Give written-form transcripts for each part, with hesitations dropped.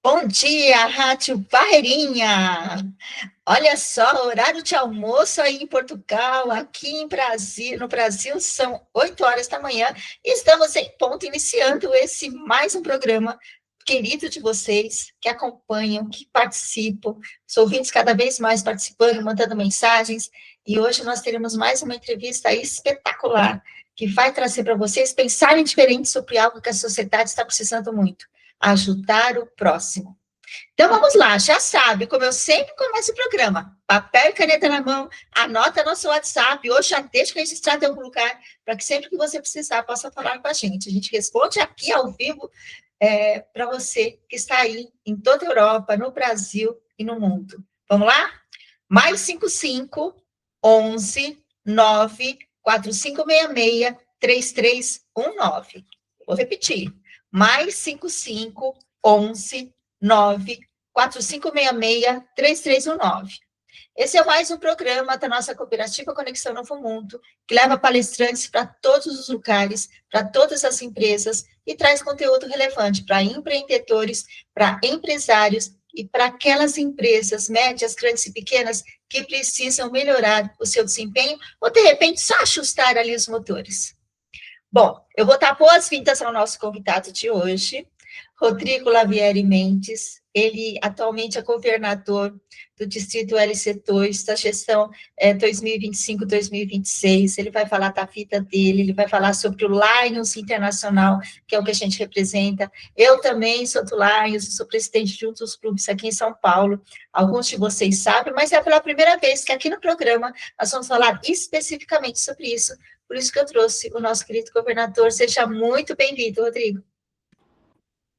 Bom dia, Rádio Barreirinha! Olha só, horário de almoço aí em Portugal, aqui no Brasil são 8 horas da manhã e estamos em ponto iniciando esse mais um programa querido de vocês, que acompanham, que participam, os ouvintes cada vez mais participando, mandando mensagens, e hoje nós teremos mais uma entrevista espetacular, que vai trazer para vocês pensarem diferente sobre algo que a sociedade está precisando muito, ajudar o próximo. Então vamos lá, já sabe, como eu sempre começo o programa, papel e caneta na mão, anota nosso WhatsApp, ou já deixa registrado em algum lugar, para que sempre que você precisar, possa falar com a gente. A gente responde aqui ao vivo para você que está aí em toda a Europa, no Brasil e no mundo. Vamos lá? Mais 55 11 9 4566 3319. Vou repetir. Mais 55 11 9 4566 3319. Esse é mais um programa da nossa cooperativa Conexão Novo Mundo, que leva palestrantes para todos os lugares, para todas as empresas, e traz conteúdo relevante para empreendedores, para empresários e para aquelas empresas médias, grandes e pequenas que precisam melhorar o seu desempenho ou, de repente, só ajustar ali os motores. Bom, eu vou dar boas-vindas ao nosso convidado de hoje, Rodrigo Lavieri Mendes. Ele atualmente é governador do Distrito LC2, da gestão 2025-2026. Ele vai falar da vida dele, ele vai falar sobre o Lions Internacional, que é o que a gente representa. Eu também sou do Lions, sou presidente de um dos clubes aqui em São Paulo. Alguns de vocês sabem, mas é pela primeira vez que aqui no programa nós vamos falar especificamente sobre isso. Por isso que eu trouxe o nosso querido governador. Seja muito bem-vindo, Rodrigo.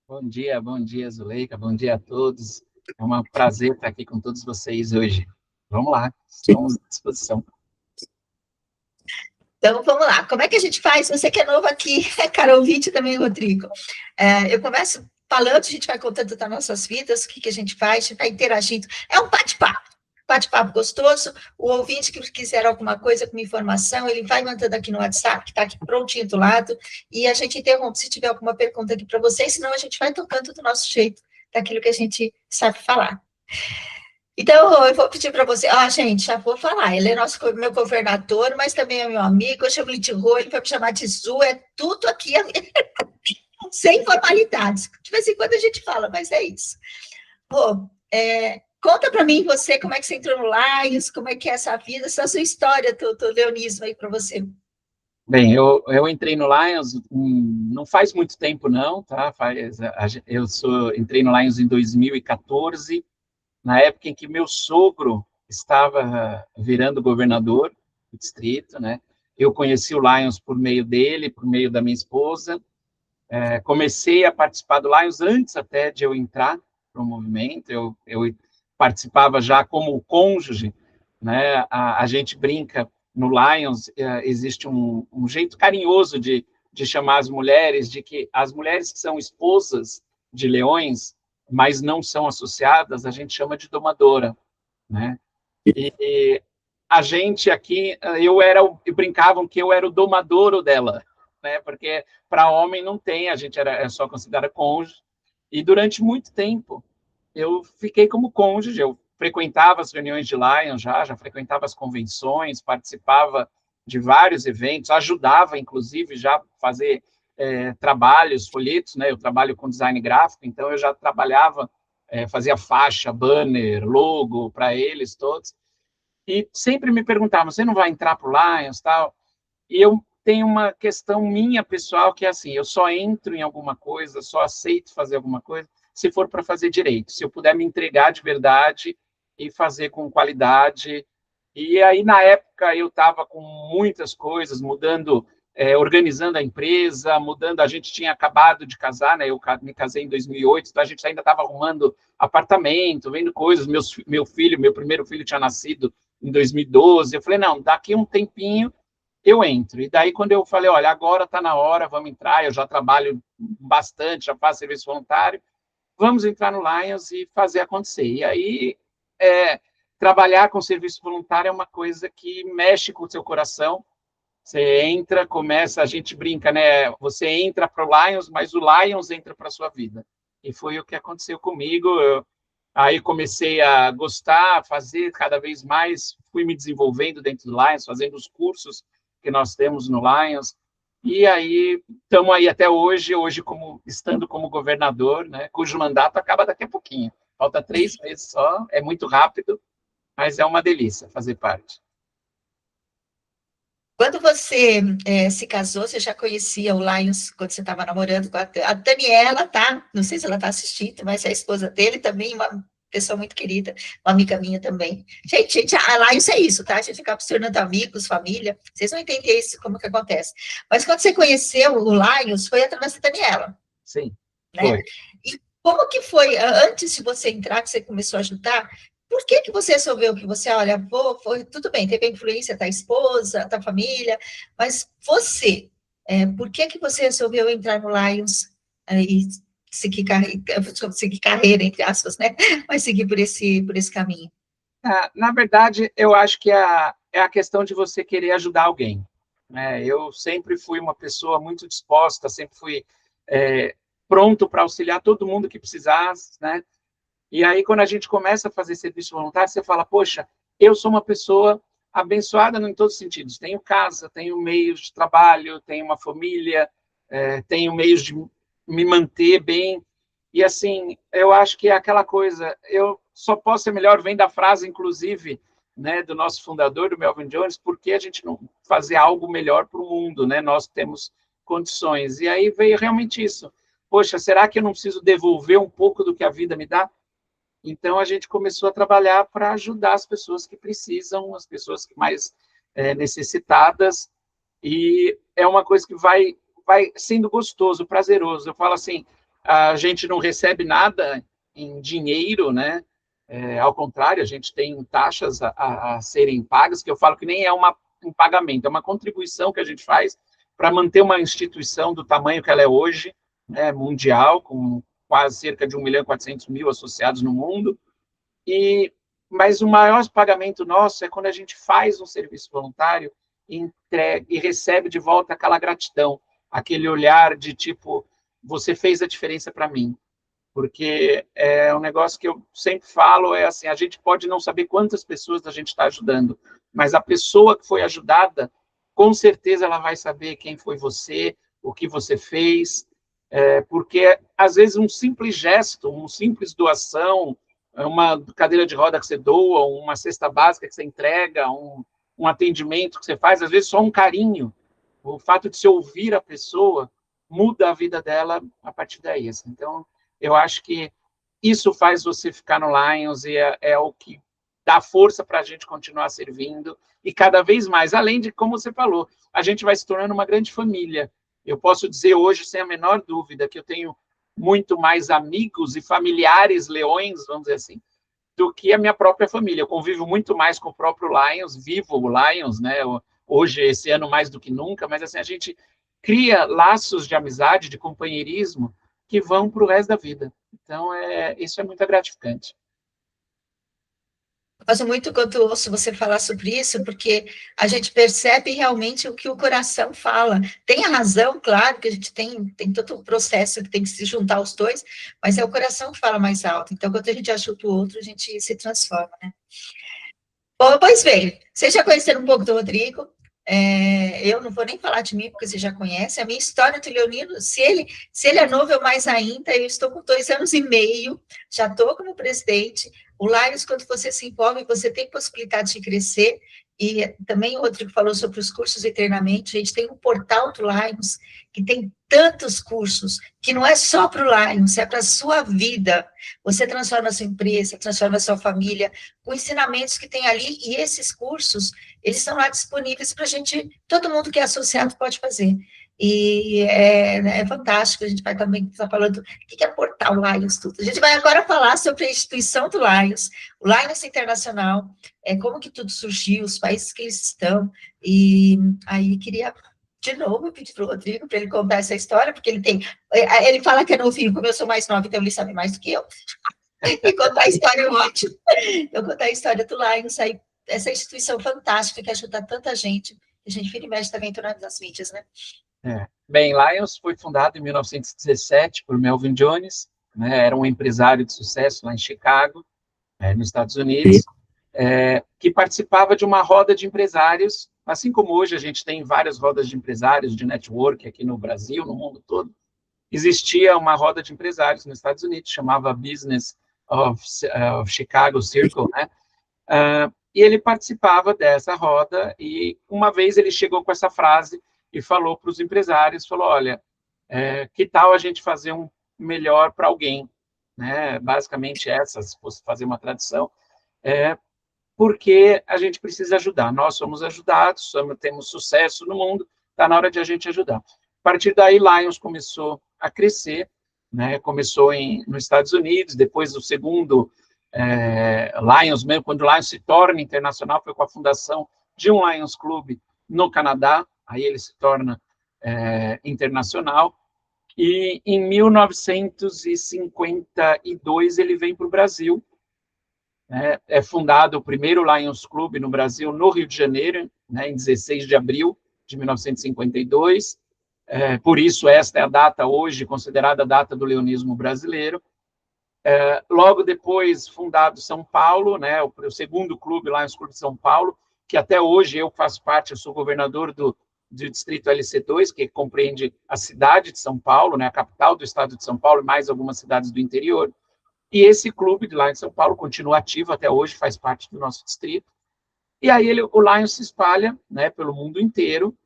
Bom dia, Zuleika, bom dia a todos. É um prazer estar aqui com todos vocês hoje. Vamos lá, estamos à disposição. Então, vamos lá. Como é que a gente faz? Você que é novo aqui, Carol Witt também, Rodrigo. Eu começo falando, a gente vai contando das nossas vidas, o que a gente faz, a gente vai interagindo. É um bate-papo gostoso. O ouvinte que quiser alguma coisa com informação, ele vai mandando aqui no WhatsApp, que está aqui prontinho do lado, e a gente interrompe se tiver alguma pergunta aqui para vocês, senão a gente vai tocando do nosso jeito, daquilo que a gente sabe falar. Então, eu vou pedir para você, gente, já vou falar, ele é meu governador, mas também é meu amigo, eu chamo ele de Rô, ele vai me chamar de Zu, é tudo aqui, sem formalidades. De vez em quando a gente fala, mas é isso. Rô, conta para mim, você, como é que você entrou no Lions, como é que é essa vida, essa sua história do leonismo aí para você. Bem, eu entrei no Lions não faz muito tempo, não, tá? Entrei no Lions em 2014, na época em que meu sogro estava virando governador do distrito, né? Eu conheci o Lions por meio dele, por meio da minha esposa. Comecei a participar do Lions antes até de eu entrar para o movimento. Eu participava já como cônjuge, né? A gente brinca no Lions, existe um jeito carinhoso de chamar as mulheres, de que as mulheres que são esposas de leões, mas não são associadas, a gente chama de domadora, né? E a gente aqui, brincavam que eu era o domadouro dela, né? Porque para homem não tem, a gente é só considerada cônjuge. E durante muito tempo eu fiquei como cônjuge, eu frequentava as reuniões de Lions já frequentava as convenções, participava de vários eventos, ajudava, inclusive, já a fazer trabalhos, folhetos, né? Eu trabalho com design gráfico, então eu já trabalhava, fazia faixa, banner, logo para eles todos. E sempre me perguntavam, você não vai entrar para o Lions, tal? E eu tenho uma questão minha, pessoal, que é assim, eu só entro em alguma coisa, só aceito fazer alguma coisa, se for para fazer direito, se eu puder me entregar de verdade e fazer com qualidade. E aí, na época, eu estava com muitas coisas, mudando, organizando a empresa, mudando, a gente tinha acabado de casar, né? Eu me casei em 2008, então a gente ainda estava arrumando apartamento, vendo coisas, meu primeiro filho tinha nascido em 2012, eu falei, não, daqui um tempinho eu entro. E daí, quando eu falei, olha, agora está na hora, vamos entrar, eu já trabalho bastante, já faço serviço voluntário, vamos entrar no Lions e fazer acontecer. E aí, trabalhar com serviço voluntário é uma coisa que mexe com o seu coração. Você entra, começa, a gente brinca, né? Você entra para o Lions, mas o Lions entra para a sua vida. E foi o que aconteceu comigo. Aí comecei a gostar, fazer cada vez mais, fui me desenvolvendo dentro do Lions, fazendo os cursos que nós temos no Lions, e aí estamos aí até hoje estando como governador, né, cujo mandato acaba daqui a pouquinho. Falta 3 meses só, é muito rápido, mas é uma delícia fazer parte. Quando você se casou, você já conhecia o Lions quando você estava namorando com a Daniela, tá? Não sei se ela está assistindo, mas é a esposa dele também, uma pessoa muito querida, uma amiga minha também. Gente, a Lions é isso, tá? A gente acaba se tornando amigos, família. Vocês vão entender isso, como que acontece. Mas quando você conheceu o Lions, foi através da Daniela, Sim, né? foi. E como que foi, antes de você entrar, que você começou a ajudar, por que que você resolveu que você, olha, foi, tudo bem, teve a influência da esposa, da família, mas você, por que que você resolveu entrar no Lions e seguir carreira, entre aspas, né? Mas seguir por esse caminho? Na verdade, eu acho que é a questão de você querer ajudar alguém, né? Eu sempre fui uma pessoa muito disposta, sempre fui é, pronto para auxiliar todo mundo que precisasse, né? E aí, quando a gente começa a fazer serviço voluntário, você fala, poxa, eu sou uma pessoa abençoada em todos os sentidos. Tenho casa, tenho meios de trabalho, tenho uma família, tenho meios de me manter bem. E, assim, eu acho que é aquela coisa, eu só posso ser melhor, vem da frase, inclusive, né, do nosso fundador, do Melvin Jones, por que a gente não fazer algo melhor para o mundo, né? Nós temos condições. E aí veio realmente isso. Poxa, será que eu não preciso devolver um pouco do que a vida me dá? Então, a gente começou a trabalhar para ajudar as pessoas que precisam, as pessoas que mais necessitadas, e é uma coisa que vai sendo gostoso, prazeroso. Eu falo assim, a gente não recebe nada em dinheiro, né? Ao contrário, a gente tem taxas a serem pagas, que eu falo que nem é um pagamento, é uma contribuição que a gente faz para manter uma instituição do tamanho que ela é hoje, né, mundial, com quase cerca de 1.400.000 associados no mundo, mas o maior pagamento nosso é quando a gente faz um serviço voluntário e entrega e recebe de volta aquela gratidão, aquele olhar de tipo, você fez a diferença para mim. Porque é um negócio que eu sempre falo, é assim, a gente pode não saber quantas pessoas a gente está ajudando, mas a pessoa que foi ajudada, com certeza ela vai saber quem foi você, o que você fez, porque às vezes um simples gesto, uma simples doação, uma cadeira de roda que você doa, uma cesta básica que você entrega, um atendimento que você faz, às vezes só um carinho, o fato de se ouvir a pessoa muda a vida dela a partir daí. Assim. Então, eu acho que isso faz você ficar no Lions e é o que dá força para a gente continuar servindo e cada vez mais, além de, como você falou, a gente vai se tornando uma grande família. Eu posso dizer hoje, sem a menor dúvida, que eu tenho muito mais amigos e familiares leões, vamos dizer assim, do que a minha própria família. Eu convivo muito mais com o próprio Lions, vivo o Lions, né? Hoje, esse ano, mais do que nunca, mas assim, a gente cria laços de amizade, de companheirismo, que vão para o resto da vida. Então, isso é muito gratificante. Eu gosto muito quando ouço você falar sobre isso, porque a gente percebe realmente o que o coração fala. Tem a razão, claro, que a gente tem todo o processo que tem que se juntar os dois, mas é o coração que fala mais alto. Então, quando a gente ajuda o outro, a gente se transforma, né? Bom, pois bem, vocês já conheceram um pouco do Rodrigo, eu não vou nem falar de mim, porque você já conhece, a minha história do Leonino, se ele é novo, eu mais ainda, eu estou com 2 anos e meio, já estou como presidente, o Lions, quando você se envolve, você tem possibilidade de crescer, e também o Rodrigo falou sobre os cursos e treinamentos, a gente tem um portal do Lions, que tem tantos cursos, que não é só para o Lions, é para a sua vida, você transforma a sua empresa, transforma a sua família, com ensinamentos que tem ali, e esses cursos, eles estão lá disponíveis para a gente, todo mundo que é associado pode fazer. E é fantástico, a gente vai também estar falando o que é Portal Lions Tudo. A gente vai agora falar sobre a instituição do Lions, o Lions Internacional, como que tudo surgiu, os países que eles estão, e aí queria de novo pedir para o Rodrigo para ele contar essa história, porque ele fala que é novinho, como eu sou mais nova, então ele sabe mais do que eu, e contar a história é ótimo. Eu contar a história do Lions, aí, essa instituição fantástica que ajuda tanta gente, a gente vira e mexe também nas mídias, né? Bem, Lions foi fundado em 1917 por Melvin Jones, né, era um empresário de sucesso lá em Chicago, nos Estados Unidos, que participava de uma roda de empresários, assim como hoje a gente tem várias rodas de empresários, de network aqui no Brasil, no mundo todo, existia uma roda de empresários nos Estados Unidos, chamava Business of Chicago Circle, né? E ele participava dessa roda, e uma vez ele chegou com essa frase e falou para os empresários, falou, olha, que tal a gente fazer um melhor para alguém? Né? Basicamente essa, se fosse fazer uma tradução, porque a gente precisa ajudar. Nós somos ajudados, temos sucesso no mundo, está na hora de a gente ajudar. A partir daí, Lions começou a crescer, né? Começou nos Estados Unidos, depois o segundo Lions, mesmo quando o Lions se torna internacional, foi com a fundação de um Lions Club no Canadá, aí ele se torna internacional, e em 1952 ele vem para o Brasil, é fundado o primeiro Lions Club no Brasil, no Rio de Janeiro, né, em 16 de abril de 1952. Por isso, esta é a data hoje, considerada a data do leonismo brasileiro. Logo depois, fundado São Paulo, né, o segundo clube, Lions Clube de São Paulo, que até hoje eu faço parte, eu sou governador do distrito LC2, que compreende a cidade de São Paulo, né, a capital do estado de São Paulo, e mais algumas cidades do interior. E esse clube de lá em São Paulo continua ativo até hoje, faz parte do nosso distrito. E aí o Lions se espalha, né, pelo mundo inteiro.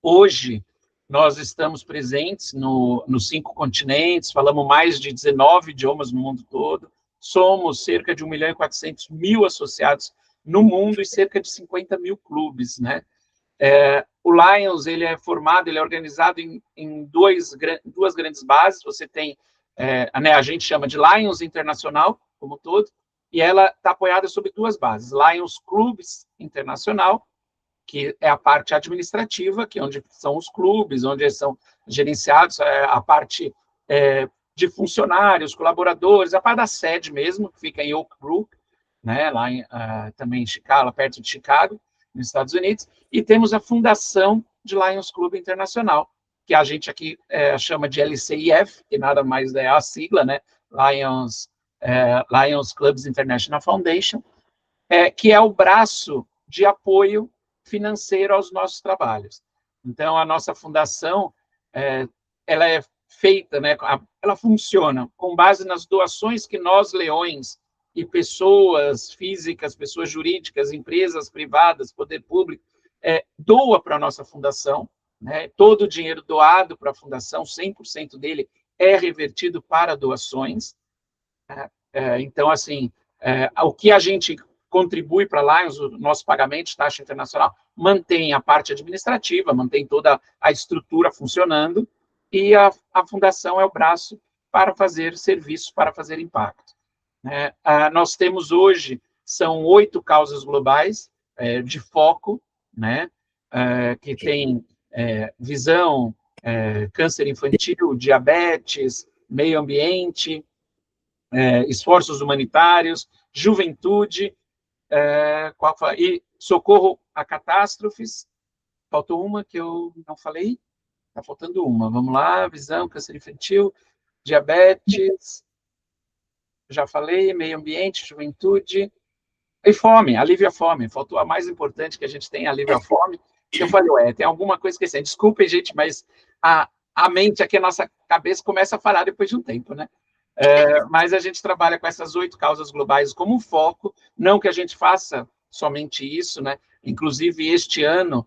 Hoje, nós estamos presentes nos 5 continentes, falamos mais de 19 idiomas no mundo todo, somos cerca de 1.400.000 associados no mundo e cerca de 50 mil clubes, né? O Lions, ele é formado, ele é organizado em duas grandes bases. Você tem, né, a gente chama de Lions Internacional, como todo, e ela está apoiada sobre 2 bases. Lions Clubes Internacional, que é a parte administrativa, que é onde são os clubes, onde são gerenciados, a parte de funcionários, colaboradores, a parte da sede mesmo, que fica em Oak Brook, né, lá também em Chicago, perto de Chicago, nos Estados Unidos, e temos a fundação de Lions Clube Internacional, que a gente aqui chama de LCIF, que nada mais é a sigla, né, Lions Clubs International Foundation, que é o braço de apoio financeiro aos nossos trabalhos. Então, a nossa fundação, ela é feita, né, ela funciona com base nas doações que nós, leões, e pessoas físicas, pessoas jurídicas, empresas privadas, poder público, doa para a nossa fundação, né? Todo o dinheiro doado para a fundação, 100% dele é revertido para doações. Então, assim, o que a gente contribui para Lions, o nosso pagamento de taxa internacional, mantém a parte administrativa, mantém toda a estrutura funcionando, e a fundação é o braço para fazer serviços, para fazer impacto. Nós temos hoje, são 8 causas globais de foco, né, que tem visão, câncer infantil, diabetes, meio ambiente, esforços humanitários, juventude, e socorro a catástrofes. Faltou uma que eu não falei, está faltando uma. Vamos lá, visão, câncer infantil, diabetes, já falei, meio ambiente, juventude, e fome, alívio à fome. Faltou a mais importante que a gente tem, alívio à fome. Eu falei, tem alguma coisa esquecendo. Desculpem, gente, mas a mente aqui, a nossa cabeça começa a falar depois de um tempo, né? Mas a gente trabalha com essas 8 causas globais como foco, não que a gente faça somente isso, né? Inclusive, este ano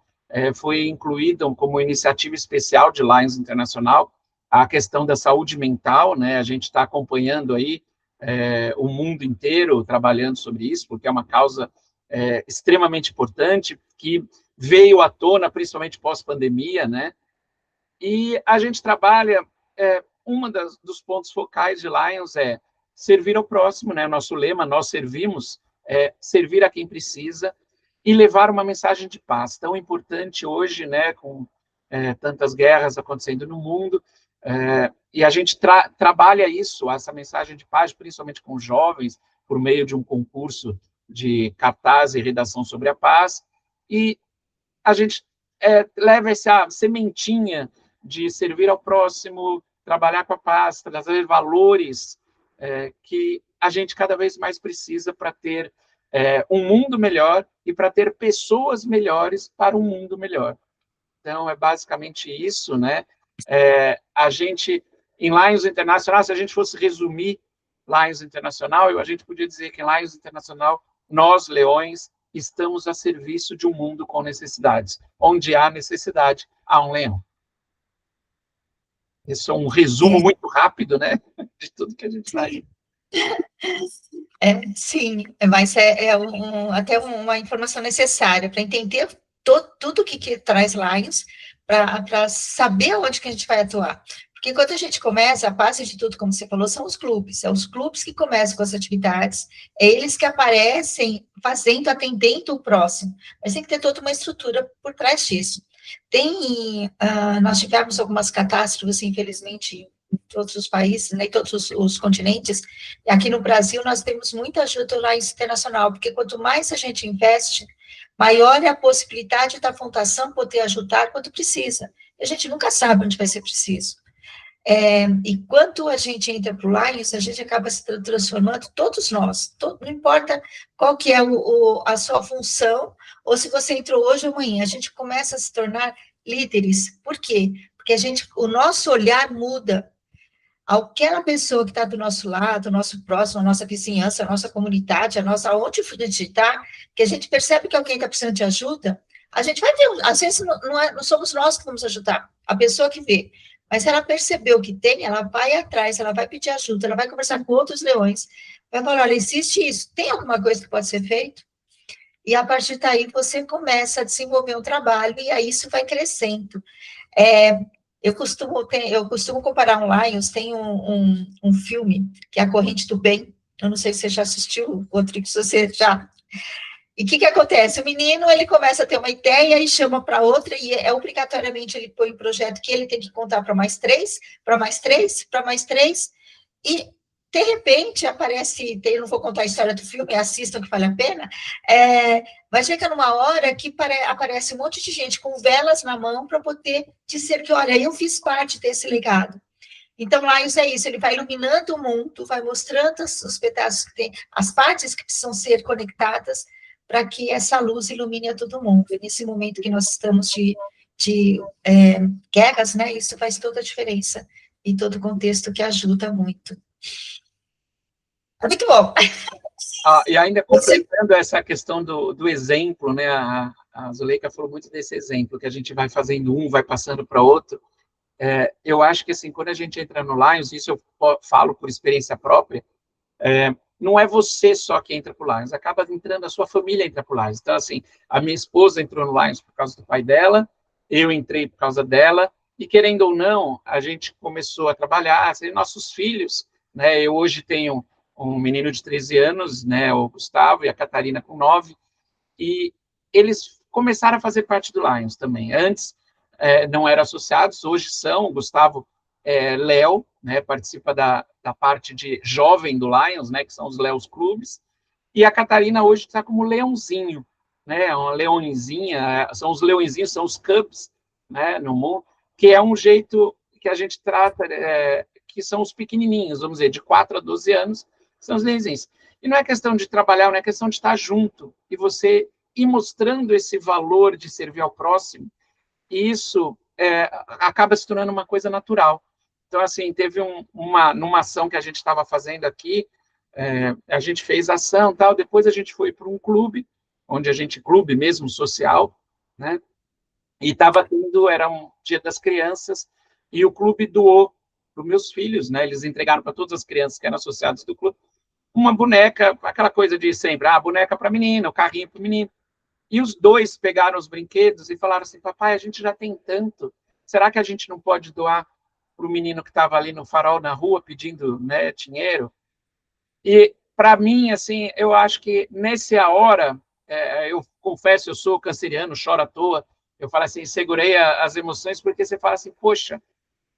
foi incluído como iniciativa especial de Lions Internacional a questão da saúde mental, né? A gente está acompanhando aí o mundo inteiro trabalhando sobre isso, porque é uma causa extremamente importante, que veio à tona, principalmente pós-pandemia, né? E a gente trabalha, dos pontos focais de Lions é servir ao próximo, né? Nosso lema, nós servimos, servir a quem precisa e levar uma mensagem de paz, tão importante hoje, né? Com tantas guerras acontecendo no mundo, e a gente trabalha isso, essa mensagem de paz, principalmente com jovens, por meio de um concurso de cartaz e redação sobre a paz, e a gente leva essa sementinha de servir ao próximo, trabalhar com a paz, trazer valores que a gente cada vez mais precisa para ter um mundo melhor e para ter pessoas melhores para um mundo melhor. Então, é basicamente isso, né? A gente, em Lions Internacional, se a gente fosse resumir Lions Internacional, a gente podia dizer que em Lions Internacional, nós, leões, estamos a serviço de um mundo com necessidades. Onde há necessidade, há um leão. Isso é um resumo muito rápido, né, de tudo que a gente está aí. Sim, mas até uma informação necessária para entender tudo que traz Lions, para saber onde que a gente vai atuar. Porque quando a gente começa, a base de tudo, como você falou, são os clubes. São os clubes que começam com as atividades, é eles que aparecem fazendo, atendendo o próximo. Mas tem que ter toda uma estrutura por trás disso. Nós tivemos algumas catástrofes, infelizmente, em todos os países, né, em todos os continentes, e aqui no Brasil nós temos muita ajuda lá internacional, porque quanto mais a gente investe, maior é a possibilidade da fundação poder ajudar quando precisa. A gente nunca sabe onde vai ser preciso. E quando a gente entra para o Lions, a gente acaba se transformando, todos nós, não importa qual que é a sua função, ou se você entrou hoje ou amanhã, a gente começa a se tornar líderes. Por quê? Porque o nosso olhar muda. Aquela pessoa que está do nosso lado, o nosso próximo, a nossa vizinhança, a nossa comunidade, onde a gente está, que a gente percebe que alguém está precisando de ajuda, a gente vai ver, às vezes não somos nós que vamos ajudar, a pessoa que vê, mas ela percebeu que tem, ela vai atrás, ela vai pedir ajuda, ela vai conversar com outros leões, vai falar, olha, existe isso, tem alguma coisa que pode ser feito? E a partir daí você começa a desenvolver um trabalho, e aí isso vai crescendo. Eu costumo comparar um Lions, tem um filme, que é A Corrente do Bem, eu não sei se você já assistiu, Rodrigo, se você já... E o que acontece? O menino, ele começa a ter uma ideia e chama para outra, e obrigatoriamente ele põe um projeto que ele tem que contar para mais três, para mais três, para mais três, e de repente aparece, eu não vou contar a história do filme, assistam que vale a pena, mas chega numa hora que aparece um monte de gente com velas na mão para poder dizer que, olha, eu fiz parte desse legado. Então, Lions é isso, ele vai iluminando o mundo, vai mostrando os pedaços que tem, as partes que precisam ser conectadas para que essa luz ilumine a todo mundo. E nesse momento que nós estamos de guerras, né, isso faz toda a diferença em todo o contexto que ajuda muito. É muito bom. E ainda completando essa questão do exemplo, né, a Zuleika falou muito desse exemplo, que a gente vai fazendo vai passando para outro. Eu acho que, assim, quando a gente entra no Lions, isso eu falo por experiência própria, não é você só que entra para o Lions, acaba entrando, a sua família entra para o Lions. Então, assim, a minha esposa entrou no Lions por causa do pai dela, eu entrei por causa dela, e querendo ou não, a gente começou a trabalhar, assim, nossos filhos, né, eu hoje tenho um menino de 13 anos, né, o Gustavo, e a Catarina com 9, e eles começaram a fazer parte do Lions também. Antes, não eram associados, hoje são. O Gustavo Léo, né, participa da parte de jovem do Lions, né, que são os Léos Clubes, e a Catarina hoje está como leãozinho, né, uma leõezinha, são os leõezinhos, são os Cubs, né, no mundo, que é um jeito que a gente trata, que são os pequenininhos, vamos dizer, de 4 a 12 anos, são os leõezinhos. E não é questão de trabalhar, não é questão de estar junto, e você ir mostrando esse valor de servir ao próximo, e isso acaba se tornando uma coisa natural. Então, assim, teve numa ação que a gente estava fazendo aqui, a gente fez ação, tal, depois a gente foi para um clube, clube mesmo social, né, e era um dia das crianças, e o clube doou para os meus filhos, né, eles entregaram para todas as crianças que eram associadas do clube, uma boneca, aquela coisa de sempre, boneca para menina, o carrinho para o menino. E os dois pegaram os brinquedos e falaram assim, papai, a gente já tem tanto, será que a gente não pode doar para o menino que estava ali no farol na rua pedindo, né, dinheiro? E, para mim, assim, eu acho que nessa hora, eu confesso, eu sou canceriano, choro à toa, eu falo assim, segurei as emoções, porque você fala assim, poxa,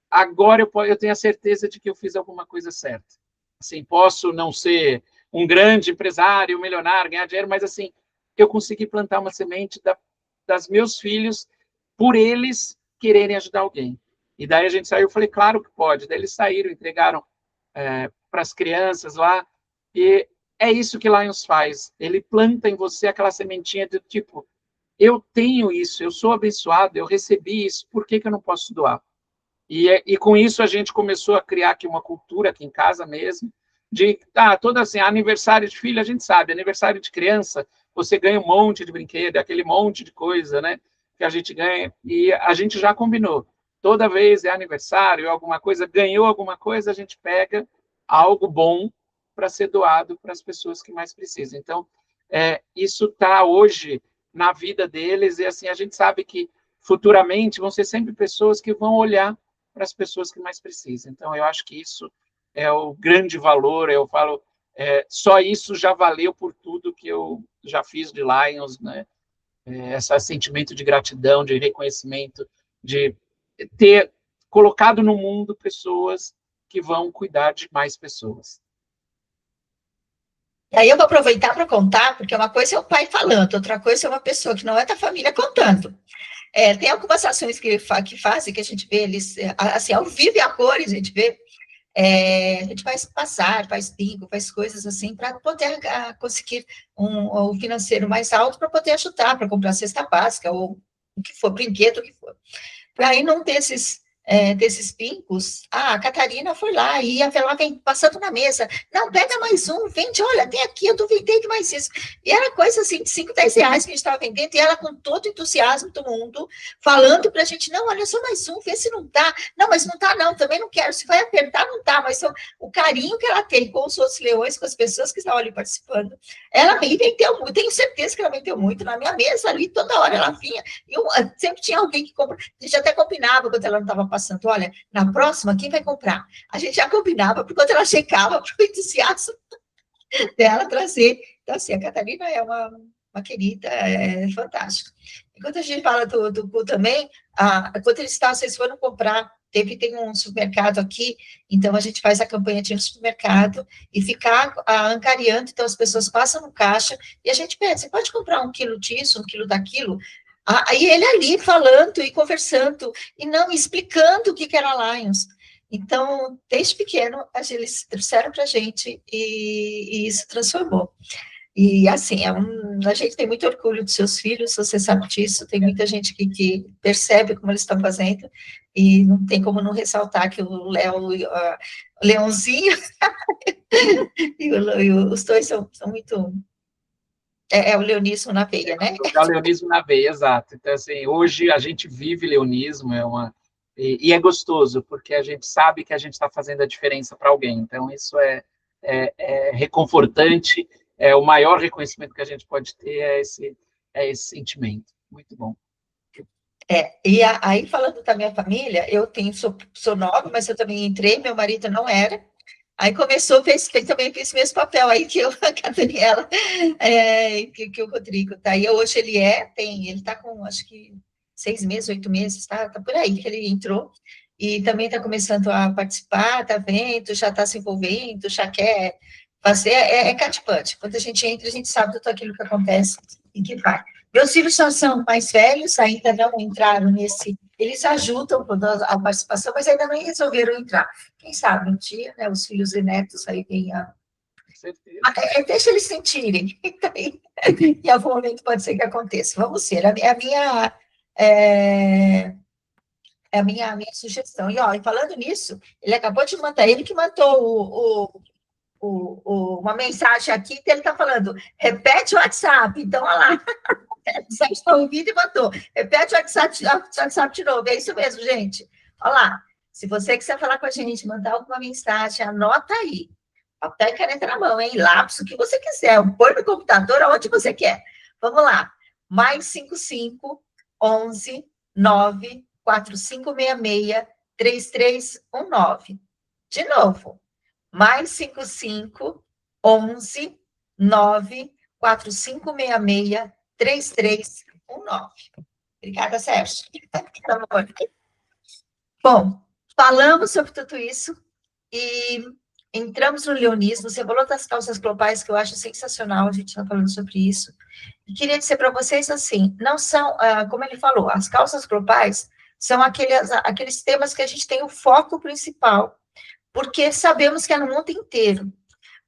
agora eu tenho a certeza de que eu fiz alguma coisa certa. Assim, posso não ser um grande empresário, um milionário, ganhar dinheiro, mas, assim, eu consegui plantar uma semente das meus filhos por eles quererem ajudar alguém. E daí a gente saiu, eu falei, claro que pode. Daí eles saíram, entregaram para as crianças lá, e é isso que Lions faz. Ele planta em você aquela sementinha do tipo, eu tenho isso, eu sou abençoado, eu recebi isso, por que eu não posso doar? E com isso a gente começou a criar aqui uma cultura, aqui em casa mesmo, de, toda assim, aniversário de filho, a gente sabe, aniversário de criança, você ganha um monte de brinquedo, aquele monte de coisa, né, que a gente ganha, e a gente já combinou. Toda vez é aniversário, alguma coisa, ganhou alguma coisa, a gente pega algo bom para ser doado para as pessoas que mais precisam. Então, isso está hoje na vida deles, e assim, a gente sabe que futuramente vão ser sempre pessoas que vão olhar para as pessoas que mais precisam. Então, eu acho que isso é o grande valor, eu falo, só isso já valeu por tudo que eu já fiz de Lions, né? Esse sentimento de gratidão, de reconhecimento, de ter colocado no mundo pessoas que vão cuidar de mais pessoas. E aí eu vou aproveitar para contar, porque uma coisa é o pai falando, outra coisa é uma pessoa que não é da família contando. Tem algumas ações que fazem, que a gente vê eles, assim, ao vivo e a cores, a gente vê, a gente faz passar, faz bingo, faz coisas assim, para poder conseguir um financeiro mais alto, para poder ajudar, para comprar cesta básica, ou o que for, brinquedo, o que for. Para aí não ter desses pincos, a Catarina foi lá, e ela vem passando na mesa, não, pega mais um, vende, olha, tem aqui, eu duvidei de mais isso, e era coisa assim, de 5, 10 reais que a gente estava vendendo, e ela com todo o entusiasmo do mundo, falando para a gente, não, olha, só mais um, vê se não tá, não, mas não tá não, também não quero, se vai apertar, não tá, mas o carinho que ela tem com os outros leões, com as pessoas que estavam ali participando, ela vendeu muito, tenho certeza que ela vendeu muito, na minha mesa ali, toda hora ela vinha, e sempre tinha alguém que compra, a gente até combinava quando ela não estava passando, olha, na próxima, quem vai comprar? A gente já combinava, porque quando ela checava, para o entusiasmo dela trazer. Então, assim, a Catarina é uma querida, é fantástica. Enquanto a gente fala do Gu também, quando vocês foram comprar, tem um supermercado aqui, então a gente faz a campanha de ir no supermercado e ficar angariando, então as pessoas passam no caixa e a gente pede, você pode comprar 1 quilo disso, 1 quilo daquilo? Aí ele ali falando e conversando, e não explicando o que era Lions. Então, desde pequeno, eles trouxeram para a gente e isso transformou. E, assim, a gente tem muito orgulho dos seus filhos, você sabe disso, tem muita gente que percebe como eles estão fazendo, e não tem como não ressaltar que o Léo, o Leãozinho, e os dois são muito... É o leonismo na veia, né? É o leonismo na veia, exato. Então, assim, hoje a gente vive leonismo, e é gostoso, porque a gente sabe que a gente está fazendo a diferença para alguém. Então, isso é reconfortante, o maior reconhecimento que a gente pode ter esse sentimento. Muito bom. E aí, falando da minha família, sou nova, mas eu também entrei, meu marido não era. Aí começou, também fez o mesmo papel aí que a Daniela, que o Rodrigo, tá? E hoje ele está com, acho que, 6 meses, 8 meses, tá por aí que ele entrou, e também está começando a participar, está vendo, já está se envolvendo, já quer fazer, cativante. Quando a gente entra, a gente sabe tudo aquilo que acontece e que vai. Meus filhos são mais velhos, ainda não entraram eles ajudam a participação, mas ainda não resolveram entrar. Quem sabe um dia, né, os filhos e netos aí venham. Deixa eles sentirem. Em algum momento pode ser que aconteça. Vamos ser. A minha sugestão. E falando nisso, ele acabou de mandar, ele que mandou uma mensagem aqui, que ele está falando, repete o WhatsApp. Então, olha lá. Você está ouvindo e mandou. Repete o WhatsApp de novo. É isso mesmo, gente. Olha lá. Se você quiser falar com a gente, mandar alguma mensagem, anota aí. Papel e caneta na mão, hein? Lápis, o que você quiser. Põe no computador, aonde você quer. Vamos lá. Mais 55 11 9 4566 3319. De novo. Mais 55 11 9 4566 3319. Obrigada, Sérgio. Bom, falamos sobre tudo isso e entramos no leonismo. Você falou das causas globais, que eu acho sensacional, a gente está falando sobre isso. E queria dizer para vocês assim, não são, como ele falou, as causas globais São aqueles temas que a gente tem o foco principal, porque sabemos que é no mundo inteiro.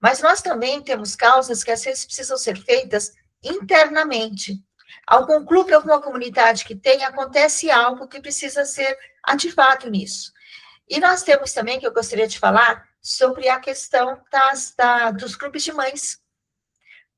Mas nós também temos causas que às vezes precisam ser feitas internamente. Algum clube, alguma comunidade que tem, acontece algo que precisa ser ativado nisso. E nós temos também, que eu gostaria de falar, sobre a questão dos grupos de mães,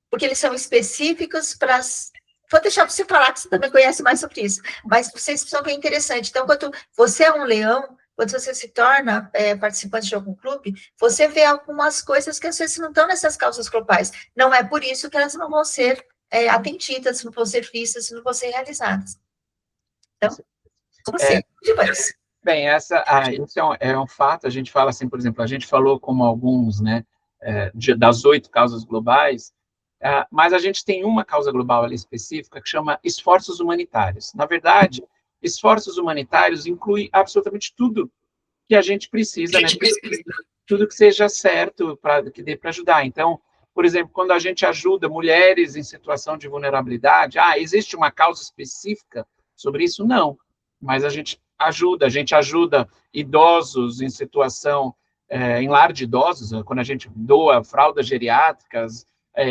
porque eles são específicos para as. Vou deixar você falar, que você também conhece mais sobre isso, mas vocês precisam ver interessante. Então, quando você é um leão, quando você se torna participante de algum clube, você vê algumas coisas que às vezes não estão nessas causas globais. Não é por isso que elas não vão ser atendidas, não vão ser vistas, não vão ser realizadas. Então, você, demais. Bem, isso é um fato. A gente fala assim, por exemplo, a gente falou como alguns, né, das 8 causas globais, mas a gente tem uma causa global ali específica que chama esforços humanitários. Na verdade, esforços humanitários inclui absolutamente tudo que a gente precisa, né? Tudo que seja certo que dê para ajudar. Então, por exemplo, quando a gente ajuda mulheres em situação de vulnerabilidade, existe uma causa específica sobre isso? Não, mas a gente ajuda idosos em situação, em lar de idosos, quando a gente doa fraldas geriátricas,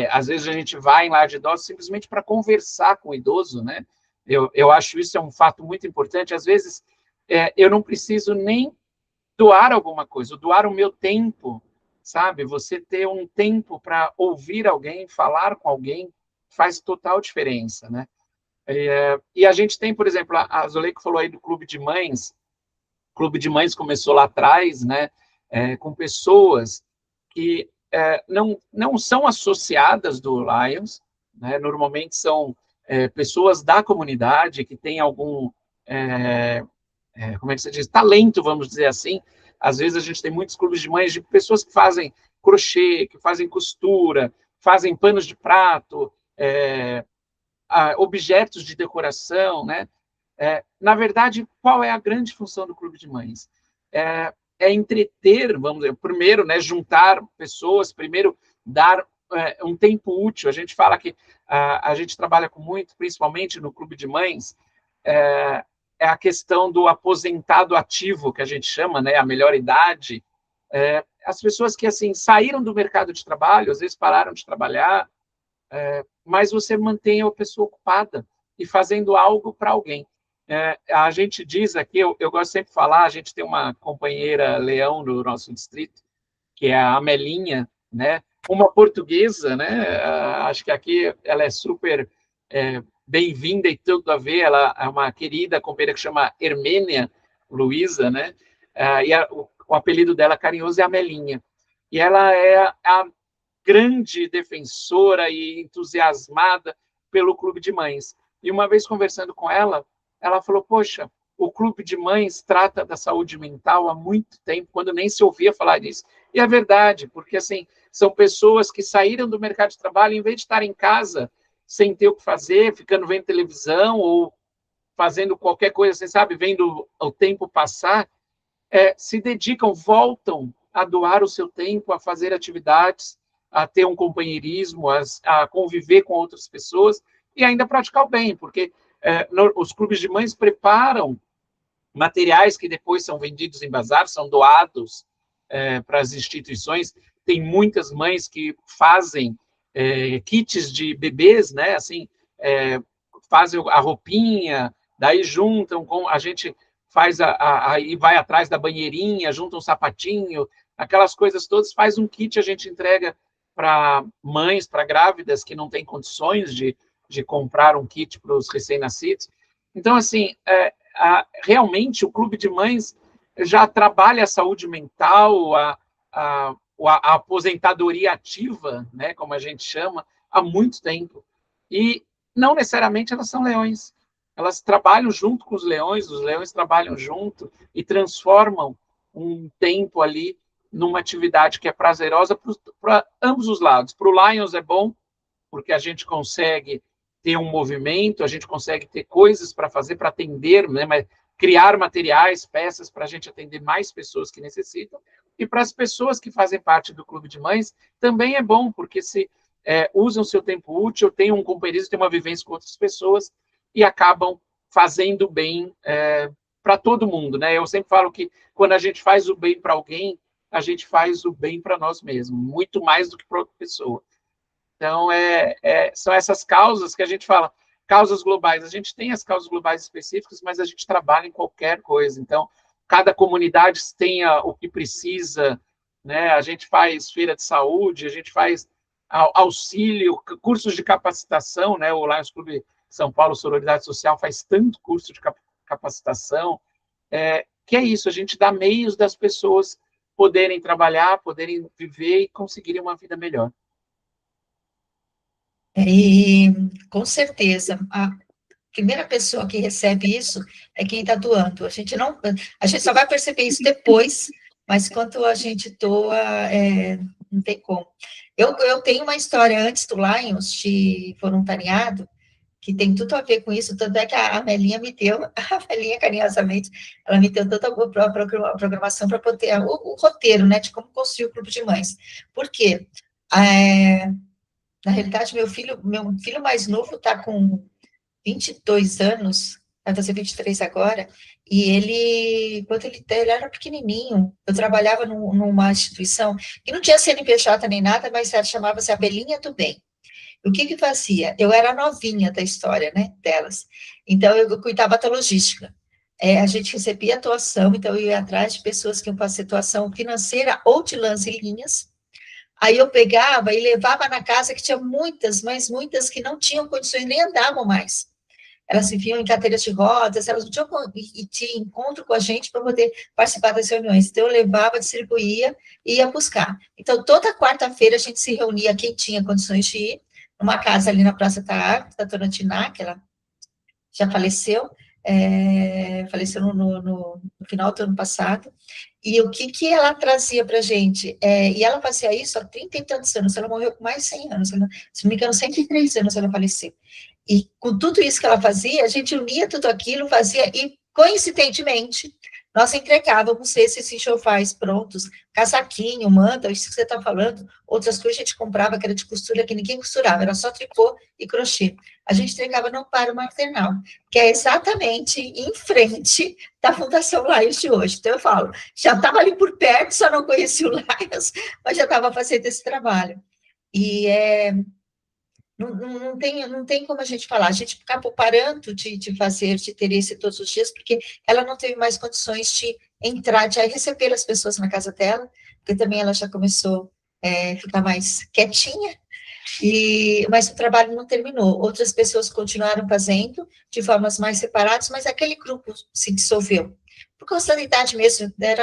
às vezes a gente vai em lar de idosos simplesmente para conversar com o idoso, né? Eu acho isso um fato muito importante. Às vezes, eu não preciso nem doar alguma coisa, doar o meu tempo, sabe? Você ter um tempo para ouvir alguém, falar com alguém, faz total diferença, né? E a gente tem, por exemplo, a Zuleika falou aí do Clube de Mães. O Clube de Mães começou lá atrás, né? Com pessoas que não são associadas do Lions, né? Normalmente são pessoas da comunidade que têm algum como é que você diz, talento, vamos dizer assim. Às vezes a gente tem muitos clubes de mães de pessoas que fazem crochê, que fazem costura, fazem panos de prato, objetos de decoração, né? Na verdade, qual é a grande função do clube de mães? É entreter, vamos dizer, primeiro, né, juntar pessoas, primeiro dar um tempo útil. A gente fala que a gente trabalha com muito, principalmente no clube de mães, é a questão do aposentado ativo, que a gente chama, né, a melhor idade. As pessoas que assim saíram do mercado de trabalho, às vezes pararam de trabalhar, mas você mantém a pessoa ocupada e fazendo algo para alguém. A gente diz aqui, eu gosto sempre de falar, a gente tem uma companheira leão no nosso distrito, que é a Amelinha, né? Uma portuguesa, né? Acho que aqui ela é super bem-vinda e tudo a ver. Ela é uma querida companheira que chama Hermênia Luísa, né? O apelido dela carinhoso é Amelinha. E ela é a grande defensora e entusiasmada pelo Clube de Mães. E uma vez conversando com ela, ela falou: poxa, o Clube de Mães trata da saúde mental há muito tempo, quando nem se ouvia falar disso. E é verdade, porque assim, são pessoas que saíram do mercado de trabalho, em vez de estar em casa, sem ter o que fazer, ficando vendo televisão ou fazendo qualquer coisa, você sabe, vendo o tempo passar, se dedicam, voltam a doar o seu tempo, a fazer atividades, a ter um companheirismo, a conviver com outras pessoas e ainda praticar o bem, porque os clubes de mães preparam materiais que depois são vendidos em bazar, são doados para as instituições. Tem muitas mães que fazem kits de bebês, né? Assim, fazem a roupinha, daí juntam com a gente faz aí vai atrás da banheirinha, junta um sapatinho, aquelas coisas todas, faz um kit, a gente entrega para mães, para grávidas que não têm condições de comprar um kit para os recém-nascidos. Então, assim, realmente o Clube de Mães já trabalha a saúde mental, a aposentadoria ativa, né, como a gente chama, há muito tempo. E não necessariamente elas são leões. Elas trabalham junto com os leões trabalham junto e transformam um tempo ali numa atividade que é prazerosa para ambos os lados. Para o Lions é bom, porque a gente consegue ter um movimento, a gente consegue ter coisas para fazer, para atender, né, mas criar materiais, peças para a gente atender mais pessoas que necessitam. E para as pessoas que fazem parte do Clube de Mães, também é bom, porque se usam seu tempo útil, têm um companheirismo, têm uma vivência com outras pessoas e acabam fazendo bem para todo mundo, né? Eu sempre falo que quando a gente faz o bem para alguém, a gente faz o bem para nós mesmos, muito mais do que para outra pessoa. Então, são essas causas que a gente fala, causas globais. A gente tem as causas globais específicas, mas a gente trabalha em qualquer coisa. Então, cada comunidade tem o que precisa, né? A gente faz feira de saúde, a gente faz auxílio, cursos de capacitação, né? O Lions Clube São Paulo Sororidade Social faz tanto curso de capacitação, que é isso, a gente dá meios das pessoas poderem trabalhar, poderem viver e conseguirem uma vida melhor. E, com certeza, a primeira pessoa que recebe isso é quem está doando. A gente só vai perceber isso depois, mas quando a gente doa, não tem como. Eu tenho uma história antes do Lions, de voluntariado, que tem tudo a ver com isso, tanto é que a Melinha me deu, a Melinha carinhosamente, ela me deu toda a programação para poder, o roteiro, né, de como construir o grupo de mães. Por quê? Na realidade, meu filho mais novo está com 22 anos, vai fazer 23 agora, e quando ele era pequenininho, eu trabalhava numa instituição que não tinha CNPJ nem nada, mas chamava-se Abelhinha do Bem. O que fazia? Eu era a novinha da história, né, delas. Então, eu cuidava da logística. A gente recebia atuação, então eu ia atrás de pessoas que iam fazer atuação financeira ou de lance e linhas. Aí eu pegava e levava na casa, que tinha muitas, mas muitas que não tinham condições, nem andavam mais. Elas viviam em cadeiras de rodas, elas não tinham e tinha encontro com a gente para poder participar das reuniões. Então, eu levava, distribuía e ia buscar. Então, toda quarta-feira a gente se reunia, quem tinha condições de ir, numa casa ali na Praça da Árvore, da Dona Tiná, que ela já faleceu, faleceu no final do ano passado, e o que ela trazia para a gente? E ela fazia isso há 30 e tantos anos, ela morreu com mais de 100 anos, se não me engano, 103 anos ela faleceu. E com tudo isso que ela fazia, a gente unia tudo aquilo, fazia, e coincidentemente, nós entregávamos esses enxovais prontos, casaquinho, manta, isso que você está falando, outras coisas a gente comprava que era de costura, que ninguém costurava, era só tricô e crochê. A gente entregava no Amparo Maternal, que é exatamente em frente da Fundação Lions de hoje. Então, eu falo, já estava ali por perto, só não conhecia o Lions, mas já estava fazendo esse trabalho. E não tem como a gente falar, a gente acabou parando de fazer, de ter esse todos os dias, porque ela não teve mais condições de entrar, de receber as pessoas na casa dela, porque também ela já começou a ficar mais quietinha, mas o trabalho não terminou. Outras pessoas continuaram fazendo de formas mais separadas, mas aquele grupo se dissolveu. Por causa da idade mesmo, né,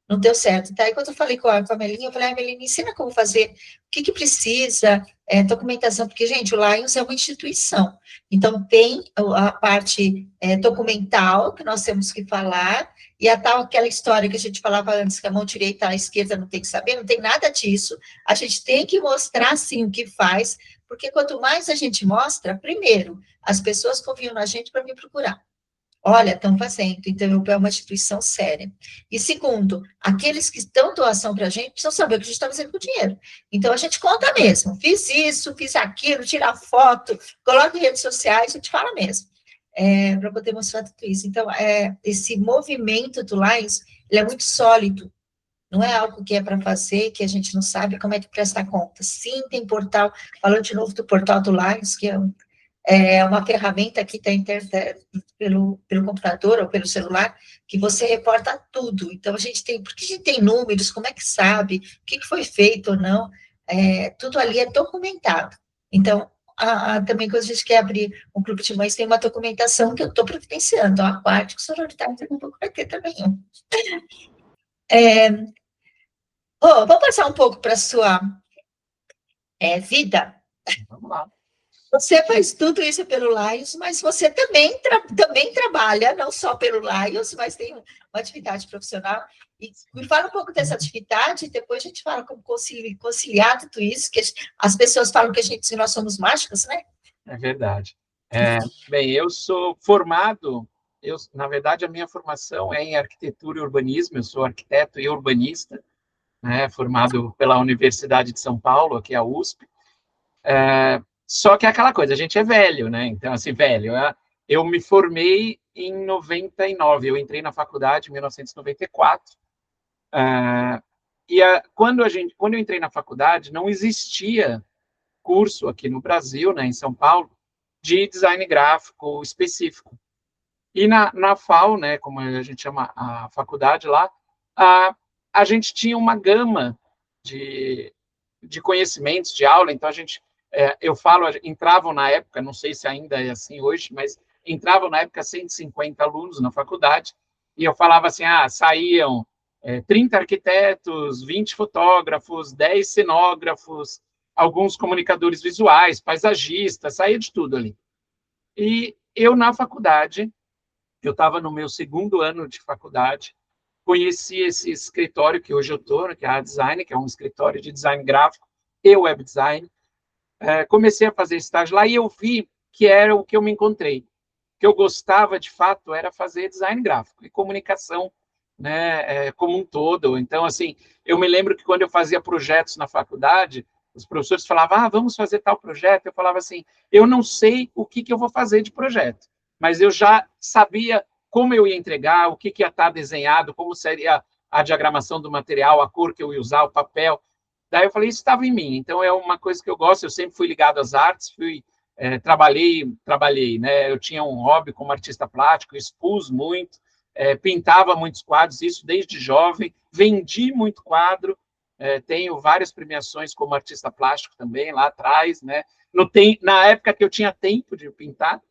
não deu certo. Daí, quando eu falei com a Melinha, eu falei, Melinha, me ensina como fazer, o que precisa, documentação, porque, gente, o Lions é uma instituição, então tem a parte documental, que nós temos que falar, e aquela história que a gente falava antes, que a mão direita, a esquerda não tem que saber, não tem nada disso, a gente tem que mostrar, sim, o que faz, porque quanto mais a gente mostra, primeiro, as pessoas confiam na gente para me procurar. Olha, estão fazendo, então é uma instituição séria. E segundo, aqueles que dão doação para a gente precisam saber o que a gente está fazendo com o dinheiro. Então, a gente conta mesmo, fiz isso, fiz aquilo, tira foto, coloca em redes sociais, a gente fala mesmo, para poder mostrar tudo isso. Então, esse movimento do Lions, ele é muito sólido, não é algo que é para fazer, que a gente não sabe como é que presta conta. Sim, tem portal, falando de novo do portal do Lions, que é uma ferramenta que tem pelo computador ou pelo celular, que você reporta tudo. Então, porque a gente tem números, como é que sabe, o que foi feito ou não, tudo ali é documentado. Então, também quando a gente quer abrir um clube de mães, tem uma documentação que eu estou providenciando, então, aquático, sororidade, daqui a pouco vai ter também um. Vamos passar um pouco para a sua vida. Vamos lá. Você faz tudo isso pelo Lions, mas você também trabalha, não só pelo Lions, mas tem uma atividade profissional. E me fala um pouco dessa atividade, e depois a gente fala como conciliar tudo isso, que as pessoas falam que nós somos mágicos, né? É verdade. Bem, eu sou formado, na verdade, a minha formação é em arquitetura e urbanismo, eu sou arquiteto e urbanista, né, formado pela Universidade de São Paulo, aqui a USP. Só que é aquela coisa, a gente é velho, né? Então, assim, velho, eu me formei em 99. Eu entrei na faculdade em 1994. Quando eu entrei na faculdade, não existia curso aqui no Brasil, né, em São Paulo, de design gráfico específico. E na FAO, né, como a gente chama a faculdade lá, a gente tinha uma gama de conhecimentos, de aula. Então, eu falo, entravam na época, não sei se ainda é assim hoje, mas entravam na época 150 alunos na faculdade, e eu falava assim, saíam 30 arquitetos, 20 fotógrafos, 10 cenógrafos, alguns comunicadores visuais, paisagistas, saía de tudo ali. E eu, na faculdade, eu estava no meu segundo ano de faculdade, conheci esse escritório que hoje eu estou, que é a Design, que é um escritório de design gráfico e web design. Comecei a fazer estágio lá e eu vi que era o que eu me encontrei. O que eu gostava, de fato, era fazer design gráfico e comunicação, né, como um todo. Então, assim, eu me lembro que quando eu fazia projetos na faculdade, os professores falavam, vamos fazer tal projeto. Eu falava assim, eu não sei o que eu vou fazer de projeto, mas eu já sabia como eu ia entregar, o que ia estar desenhado, como seria a diagramação do material, a cor que eu ia usar, o papel. Daí eu falei, isso estava em mim. Então, é uma coisa que eu gosto, eu sempre fui ligado às artes, trabalhei, né? Eu tinha um hobby como artista plástico, expus muito, pintava muitos quadros, isso desde jovem, vendi muito quadro, tenho várias premiações como artista plástico também, lá atrás, né? Na época que eu tinha tempo de pintar,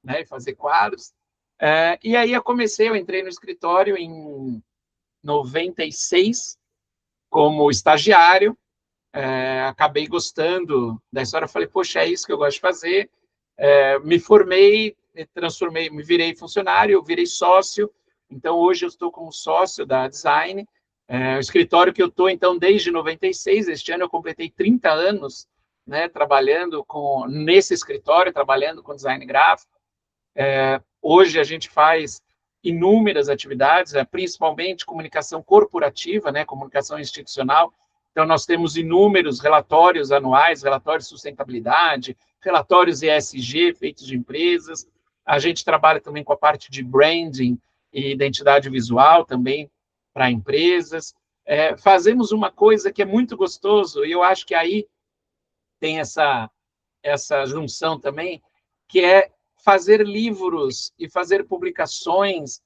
né, e fazer quadros. E aí eu entrei no escritório em 96 como estagiário, acabei gostando da história, falei, poxa, é isso que eu gosto de fazer, me formei, me virei funcionário, virei sócio, então hoje eu estou como sócio da Design, o escritório que eu estou, então, desde 96, este ano eu completei 30 anos, né, trabalhando nesse escritório, trabalhando com design gráfico. Hoje a gente faz inúmeras atividades, principalmente comunicação corporativa, né, comunicação institucional. Então, nós temos inúmeros relatórios anuais, relatórios de sustentabilidade, relatórios ESG feitos de empresas. A gente trabalha também com a parte de branding e identidade visual também para empresas. Fazemos uma coisa que é muito gostoso, e eu acho que aí tem essa junção também, que é fazer livros e fazer publicações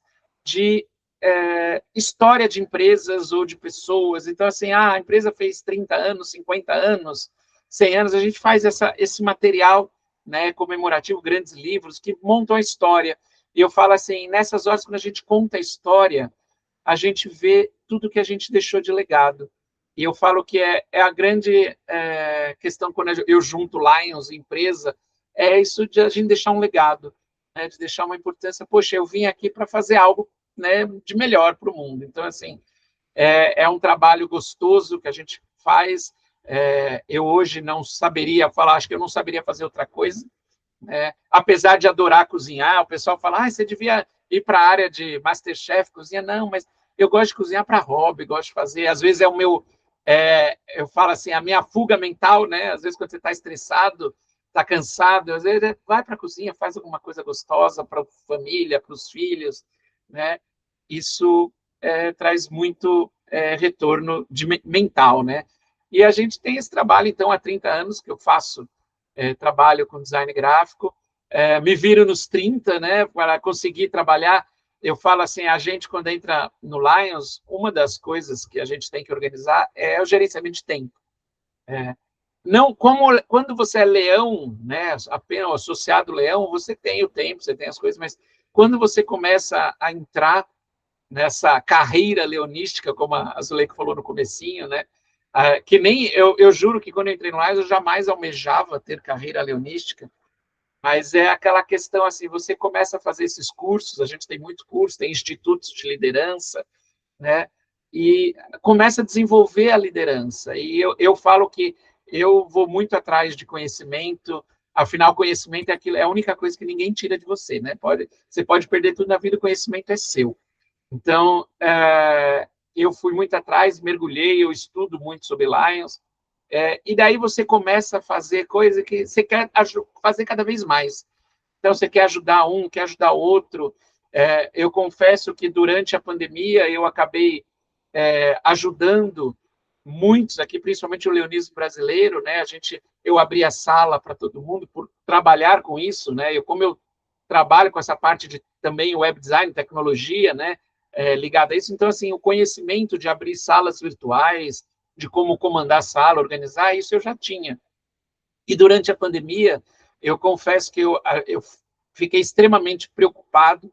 de história de empresas ou de pessoas. Então, assim, a empresa fez 30 anos, 50 anos, 100 anos, a gente faz esse material, né, comemorativo, grandes livros que montam a história. E eu falo assim, nessas horas, quando a gente conta a história, a gente vê tudo que a gente deixou de legado. E eu falo que é a grande questão quando eu junto Lions, empresa, é isso de a gente deixar um legado, né, de deixar uma importância. Poxa, eu vim aqui para fazer algo, né, de melhor para o mundo. Então, assim, é um trabalho gostoso que a gente faz. Eu hoje não saberia falar, acho que eu não saberia fazer outra coisa. Apesar de adorar cozinhar, o pessoal fala, você devia ir para a área de Masterchef, cozinha. Não, mas eu gosto de cozinhar para hobby, gosto de fazer. Às vezes é o meu, eu falo assim, a minha fuga mental, né? Às vezes quando você está estressado, está cansado, às vezes vai para a cozinha, faz alguma coisa gostosa para a família, para os filhos, né? Isso traz muito retorno mental, né? E a gente tem esse trabalho, então, há 30 anos que eu faço trabalho com design gráfico, me viro nos 30, né, para conseguir trabalhar. Eu falo assim, a gente, quando entra no Lions, uma das coisas que a gente tem que organizar é o gerenciamento de tempo. Não, quando você é leão, né, apenas associado leão, você tem o tempo, você tem as coisas, mas quando você começa a entrar nessa carreira leonística, como a Zuleika falou no comecinho, né, que nem eu juro que quando eu entrei no Lions, eu jamais almejava ter carreira leonística, mas é aquela questão assim, você começa a fazer esses cursos, a gente tem muito curso, tem institutos de liderança, né? E começa a desenvolver a liderança. E eu falo que eu vou muito atrás de conhecimento, afinal, conhecimento é a única coisa que ninguém tira de você, né? Você pode perder tudo na vida, o conhecimento é seu. Então, eu fui muito atrás, mergulhei, eu estudo muito sobre Lions, e daí você começa a fazer coisa que você quer fazer cada vez mais. Então, você quer ajudar um, quer ajudar outro, Eu confesso que durante a pandemia eu acabei ajudando muitos aqui, principalmente o leonismo brasileiro, né? Eu abri a sala para todo mundo por trabalhar com isso, né? Como eu trabalho com essa parte de também web design, tecnologia, né? Ligada a isso, então assim, o conhecimento de abrir salas virtuais, de como comandar a sala, organizar, isso eu já tinha. E durante a pandemia, eu confesso que eu fiquei extremamente preocupado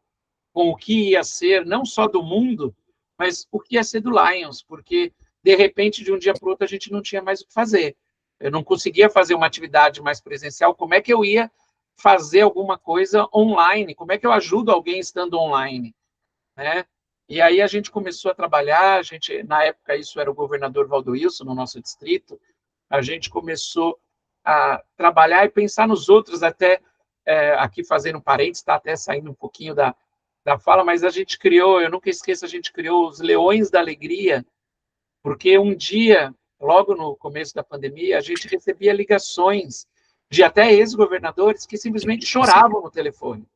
com o que ia ser, não só do mundo, mas o que ia ser do Lions, porque, de repente, de um dia para o outro, a gente não tinha mais o que fazer. Eu não conseguia fazer uma atividade mais presencial. Como é que eu ia fazer alguma coisa online? Como é que eu ajudo alguém estando online? Né? E aí a gente começou a trabalhar, na época isso era o governador Valdoilson, no nosso distrito, a gente começou a trabalhar e pensar nos outros, até aqui fazendo parênteses, está até saindo um pouquinho da fala, mas a gente criou, eu nunca esqueço, a gente criou os Leões da Alegria, porque um dia, logo no começo da pandemia, a gente recebia ligações de até ex-governadores que simplesmente choravam no telefone,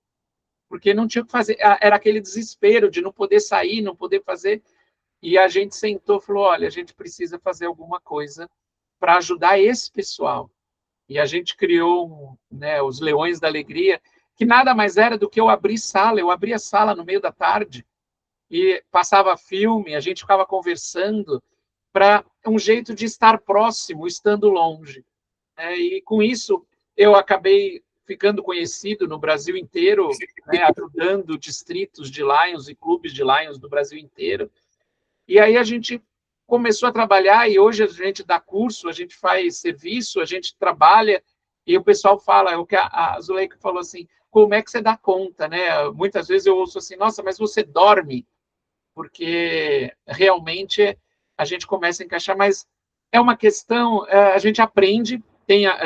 porque não tinha o que fazer, era aquele desespero de não poder sair, não poder fazer, e a gente sentou e falou, olha, a gente precisa fazer alguma coisa para ajudar esse pessoal. E a gente criou, né, os Leões da Alegria, que nada mais era do que eu abria a sala no meio da tarde e passava filme, a gente ficava conversando para um jeito de estar próximo, estando longe. E com isso eu acabei ficando conhecido no Brasil inteiro, né, ajudando distritos de Lions e clubes de Lions do Brasil inteiro. E aí a gente começou a trabalhar e hoje a gente dá curso, a gente faz serviço, a gente trabalha e o pessoal fala, o que a Zuleika falou assim, como é que você dá conta, né? Muitas vezes eu ouço assim, nossa, mas você dorme? Porque realmente a gente começa a encaixar, mas é uma questão, a gente aprende,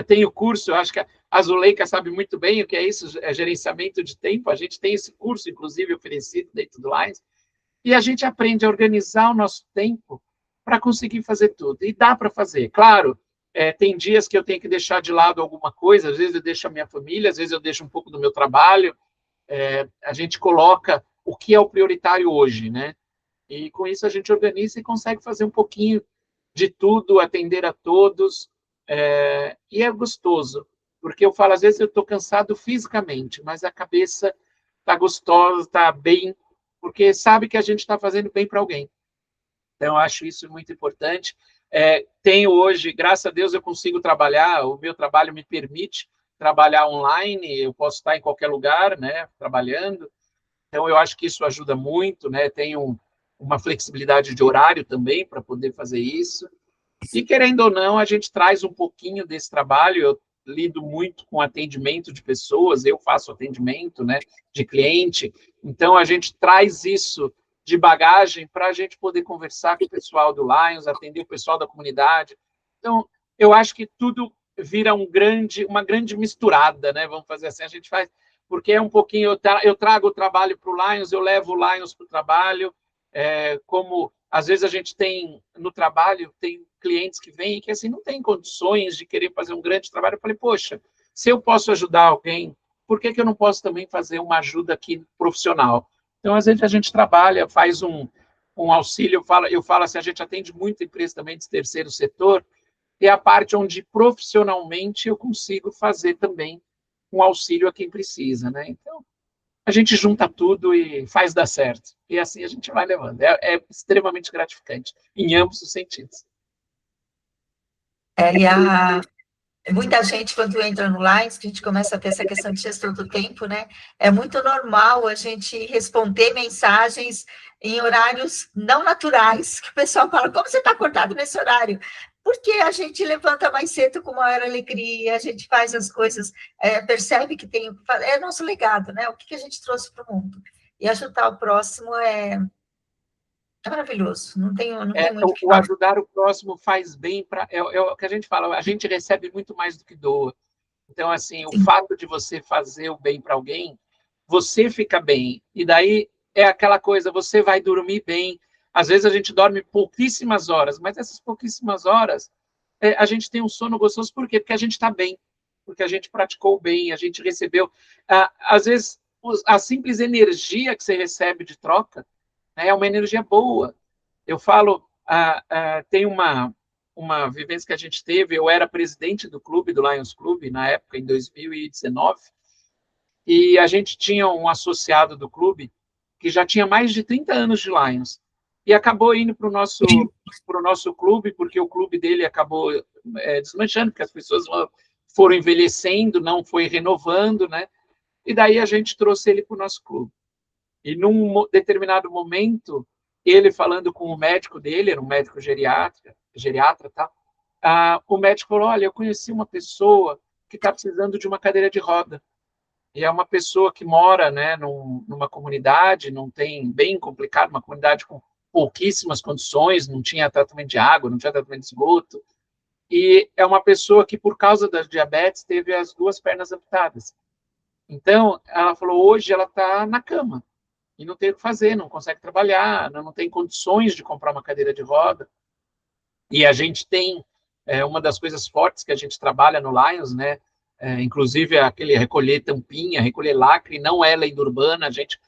tem o curso, eu acho que a Zuleika sabe muito bem o que é isso, é gerenciamento de tempo, a gente tem esse curso, inclusive, oferecido dentro do Lines, e a gente aprende a organizar o nosso tempo para conseguir fazer tudo. E dá para fazer. Claro, tem dias que eu tenho que deixar de lado alguma coisa, às vezes eu deixo a minha família, às vezes eu deixo um pouco do meu trabalho. A gente coloca o que é o prioritário hoje, né? E com isso a gente organiza e consegue fazer um pouquinho de tudo, atender a todos. E é gostoso, porque eu falo, às vezes eu estou cansado fisicamente, mas a cabeça está gostosa, está bem, porque sabe que a gente está fazendo bem para alguém. Então, eu acho isso muito importante. Tenho hoje, graças a Deus, eu consigo trabalhar, o meu trabalho me permite trabalhar online, eu posso estar em qualquer lugar, né, trabalhando. Então, eu acho que isso ajuda muito, né? Tenho uma flexibilidade de horário também para poder fazer isso. E, querendo ou não, a gente traz um pouquinho desse trabalho. Eu lido muito com atendimento de pessoas, eu faço atendimento, né, de cliente. Então, a gente traz isso de bagagem para a gente poder conversar com o pessoal do Lions, atender o pessoal da comunidade. Então, eu acho que tudo vira uma grande misturada, né? Vamos fazer assim, a gente faz, porque é um pouquinho, eu trago o trabalho para o Lions, eu levo o Lions para o trabalho, como às vezes a gente tem no trabalho, tem clientes que vêm e que assim não tem condições de querer fazer um grande trabalho. Eu falei, poxa, se eu posso ajudar alguém, por que eu não posso também fazer uma ajuda aqui profissional? Então, às vezes a gente trabalha, faz um auxílio, eu falo assim, a gente atende muita empresa também de terceiro setor, e é a parte onde profissionalmente eu consigo fazer também um auxílio a quem precisa, né? Então, a gente junta tudo e faz dar certo. E assim a gente vai levando. É extremamente gratificante, em ambos os sentidos. E muita gente, quando entra no Lines, que a gente começa a ter essa questão de gestão do tempo, né? É muito normal a gente responder mensagens em horários não naturais, que o pessoal fala, como você está acordado nesse horário? Porque a gente levanta mais cedo com maior alegria, a gente faz as coisas, percebe que tem o que fazer, é nosso legado, né? O que a gente trouxe para o mundo. E ajudar o próximo é maravilhoso, não tem muito o que O falar. ajudar o próximo faz bem para. É o que a gente fala, a gente recebe muito mais do que doa. Então, assim, o Sim. fato de você fazer o bem para alguém, você fica bem. E daí é aquela coisa, você vai dormir bem. Às vezes a gente dorme pouquíssimas horas, mas essas pouquíssimas horas a gente tem um sono gostoso. Por quê? Porque a gente está bem, porque a gente praticou bem, a gente recebeu. Às vezes a simples energia que você recebe de troca, né, é uma energia boa. Eu falo, tem uma vivência que a gente teve, eu era presidente do clube, do Lions Clube, na época, em 2019, e a gente tinha um associado do clube que já tinha mais de 30 anos de Lions, e acabou indo para o nosso clube, porque o clube dele acabou desmanchando, porque as pessoas foram envelhecendo, não foi renovando, né? E daí a gente trouxe ele para o nosso clube. E num determinado momento, ele falando com o médico dele, era um médico geriatra, tá? O médico falou, olha, eu conheci uma pessoa que está precisando de uma cadeira de roda. E é uma pessoa que mora, né, numa comunidade, não tem, bem complicado, uma comunidade com pouquíssimas condições, não tinha tratamento de água, não tinha tratamento de esgoto, e é uma pessoa que, por causa da diabetes, teve as duas pernas amputadas. Então, ela falou, hoje ela está na cama, e não tem o que fazer, não consegue trabalhar, não tem condições de comprar uma cadeira de roda. E a gente tem, uma das coisas fortes que a gente trabalha no Lions, né, inclusive aquele recolher tampinha, recolher lacre, não é lenda urbana, a gente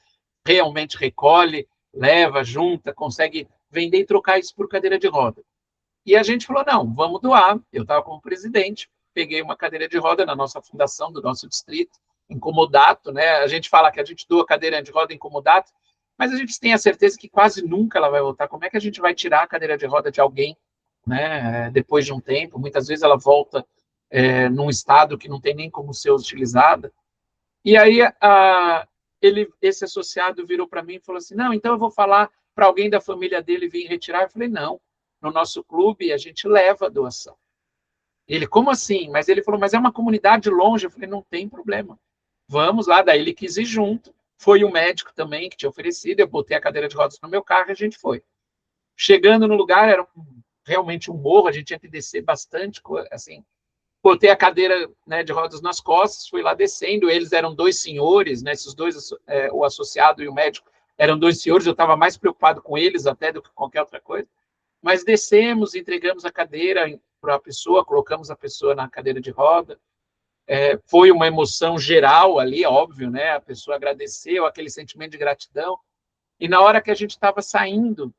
realmente recolhe, leva, junta, consegue vender e trocar isso por cadeira de roda. E a gente falou, não, vamos doar. Eu estava como presidente, peguei uma cadeira de roda na nossa fundação, do nosso distrito, em comodato, né? A gente fala que a gente doa cadeira de roda em comodato, mas a gente tem a certeza que quase nunca ela vai voltar. Como é que a gente vai tirar a cadeira de roda de alguém, né? Depois de um tempo, muitas vezes ela volta num estado que não tem nem como ser utilizada. E aí esse associado virou para mim e falou assim, não, então eu vou falar para alguém da família dele vir retirar. Eu falei, não, no nosso clube a gente leva a doação. Ele, como assim? Mas ele falou, mas é uma comunidade longe. Eu falei, não tem problema. Vamos lá, daí ele quis ir junto. Foi o médico também que tinha oferecido, eu botei a cadeira de rodas no meu carro e a gente foi. Chegando no lugar, era realmente um morro, a gente tinha que descer bastante, assim, botei a cadeira, né, de rodas nas costas, fui lá descendo, eles eram dois senhores, né, esses dois, o associado e o médico, eram dois senhores, eu estava mais preocupado com eles até do que qualquer outra coisa, mas descemos, entregamos a cadeira para a pessoa, colocamos a pessoa na cadeira de roda, foi uma emoção geral ali, óbvio, né, a pessoa agradeceu, aquele sentimento de gratidão, e na hora que a gente estava saindo,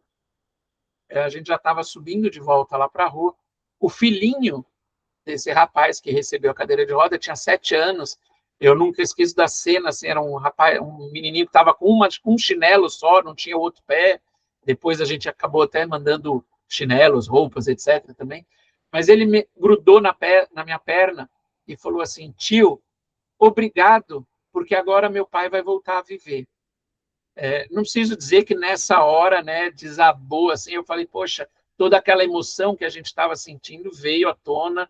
a gente já estava subindo de volta lá para a rua, o filhinho desse rapaz que recebeu a cadeira de roda tinha 7 anos. Eu nunca esqueço da cena, assim, era um rapaz, um menininho que estava com um chinelo só, não tinha outro pé. Depois a gente acabou até mandando chinelos, roupas, etc. também. Mas ele me grudou na minha perna e falou assim: tio, obrigado, porque agora meu pai vai voltar a viver. Não preciso dizer que nessa hora, né, desabou assim. Eu falei, poxa, toda aquela emoção que a gente estava sentindo veio à tona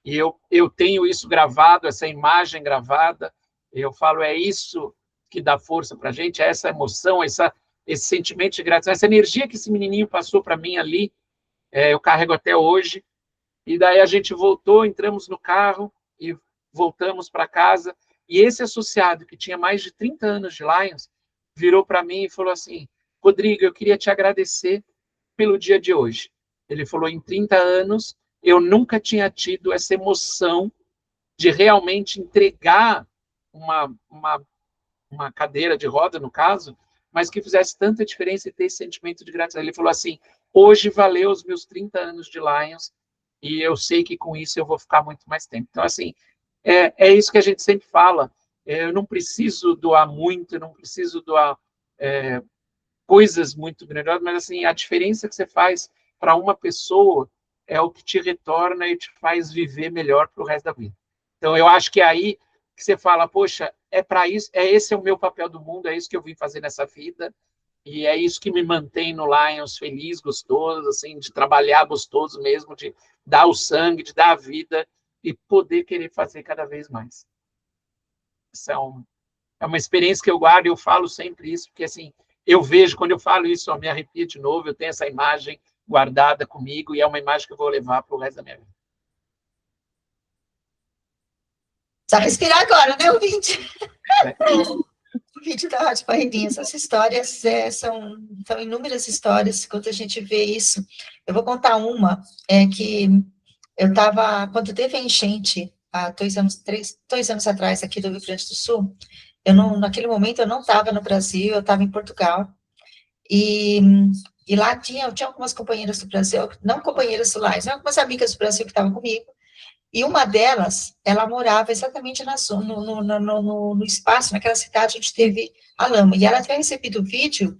e eu tenho isso gravado, essa imagem gravada. Eu falo, é isso que dá força para a gente, é essa emoção, esse sentimento de gratidão, essa energia que esse menininho passou para mim ali, eu carrego até hoje. E daí a gente voltou, entramos no carro e voltamos para casa. E esse associado, que tinha mais de 30 anos de Lions, virou para mim e falou assim, Rodrigo, eu queria te agradecer pelo dia de hoje. Ele falou, em 30 anos, eu nunca tinha tido essa emoção de realmente entregar uma cadeira de roda, no caso, mas que fizesse tanta diferença e ter esse sentimento de gratidão. Ele falou assim, hoje valeu os meus 30 anos de Lions e eu sei que com isso eu vou ficar muito mais tempo. Então, assim, é isso que a gente sempre fala. Eu não preciso doar muito, não preciso doar coisas muito grandiosas, mas assim, a diferença que você faz para uma pessoa é o que te retorna e te faz viver melhor para o resto da vida. Então, eu acho que é aí que você fala, poxa, é para isso, esse é o meu papel do mundo, é isso que eu vim fazer nessa vida, e é isso que me mantém no Lions feliz, gostoso, assim, de trabalhar gostoso mesmo, de dar o sangue, de dar a vida e poder querer fazer cada vez mais. Isso é uma experiência que eu guardo e eu falo sempre isso, porque assim, eu vejo, quando eu falo isso, eu me arrepio de novo, eu tenho essa imagem guardada comigo e é uma imagem que eu vou levar para o resto da minha vida. Só respirar agora, né, ouvinte? O vídeo da Rádio Parreirinha, essas histórias são inúmeras histórias, quando a gente vê isso. Eu vou contar uma, que eu estava, quando teve a enchente, há 2 anos atrás, aqui do Rio Grande do Sul, naquele momento eu não estava no Brasil, eu estava em Portugal, e, e lá tinha algumas companheiras do Brasil, não companheiras do Lais, algumas amigas do Brasil que estavam comigo, e uma delas, ela morava exatamente no espaço, naquela cidade onde teve a lama. E ela tinha recebido o vídeo,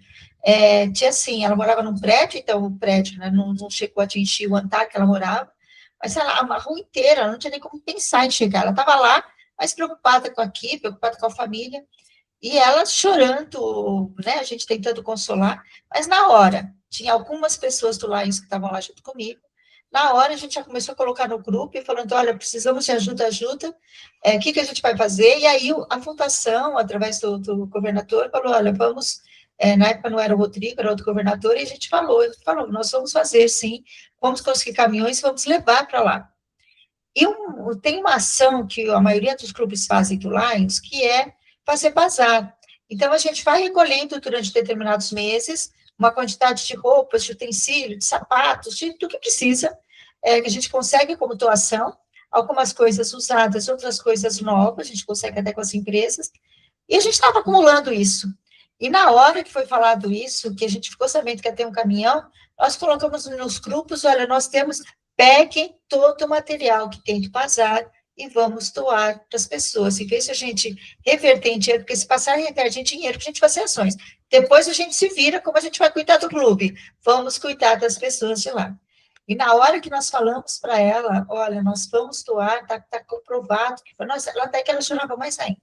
tinha assim, ela morava num prédio, então o prédio, né, não chegou a atingir o andar que ela morava, mas ela, uma rua inteira, ela não tinha nem como pensar em chegar. Ela estava lá, mas preocupada com aqui, preocupada com a família, e ela chorando, né, a gente tentando consolar, mas na hora, tinha algumas pessoas do Lions que estavam lá junto comigo. Na hora, a gente já começou a colocar no grupo e falando: olha, precisamos de ajuda, ajuda, o que a gente vai fazer? E aí, a fundação, através do governador, falou: olha, vamos. Na época não era o Rodrigo, era outro governador, e a gente falou: nós vamos fazer, sim, vamos conseguir caminhões, vamos levar para lá. E tem uma ação que a maioria dos clubes fazem do Lions, que é fazer bazar. Então, a gente vai recolhendo durante determinados meses uma quantidade de roupas, de utensílios, de sapatos, de tudo que precisa, que a gente consegue como doação, algumas coisas usadas, outras coisas novas, a gente consegue até com as empresas, e a gente estava acumulando isso. E na hora que foi falado isso, que a gente ficou sabendo que ia ter um caminhão, nós colocamos nos grupos: olha, nós temos, peguem todo o material que tem de bazar e vamos doar para as pessoas. Em vez de a gente reverter em dinheiro, porque se passar a reverter em dinheiro, a gente fazer ações. Depois a gente se vira como a gente vai cuidar do clube. Vamos cuidar das pessoas de lá. E na hora que nós falamos para ela: olha, nós vamos doar, está comprovado, ela até que ela chorava mais ainda.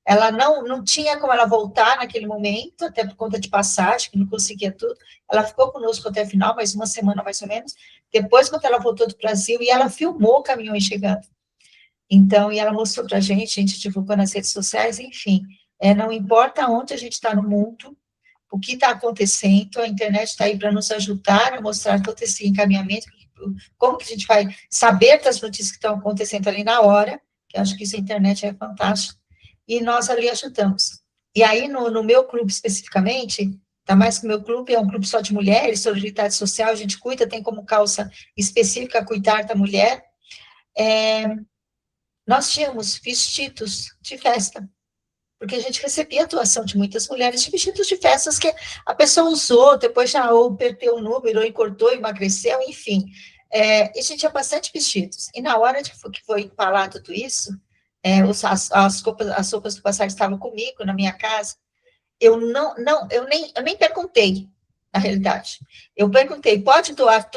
Ela não tinha como ela voltar naquele momento, até por conta de passagem, que não conseguia tudo. Ela ficou conosco até o final, mais uma semana mais ou menos. Depois, quando ela voltou do Brasil, e ela filmou caminhões chegando. Então, e ela mostrou para a gente divulgou nas redes sociais, enfim. Não importa onde a gente está no mundo, o que está acontecendo, a internet está aí para nos ajudar a mostrar todo esse encaminhamento, como que a gente vai saber das notícias que estão acontecendo ali na hora, que eu acho que isso a internet é fantástico, e nós ali ajudamos. E aí, no meu clube especificamente, tá mais que o meu clube é um clube só de mulheres, solidariedade social, a gente cuida, tem como causa específica cuidar da mulher. Nós tínhamos vestidos de festa, porque a gente recebia a doação de muitas mulheres de vestidos de festas que a pessoa usou, depois já ou perdeu o número, ou engordou, emagreceu, enfim. E a gente tinha bastante vestidos. E na hora que foi falar tudo isso, as roupas do passagem estavam comigo na minha casa. Eu nem perguntei, na realidade. Eu perguntei: pode doar,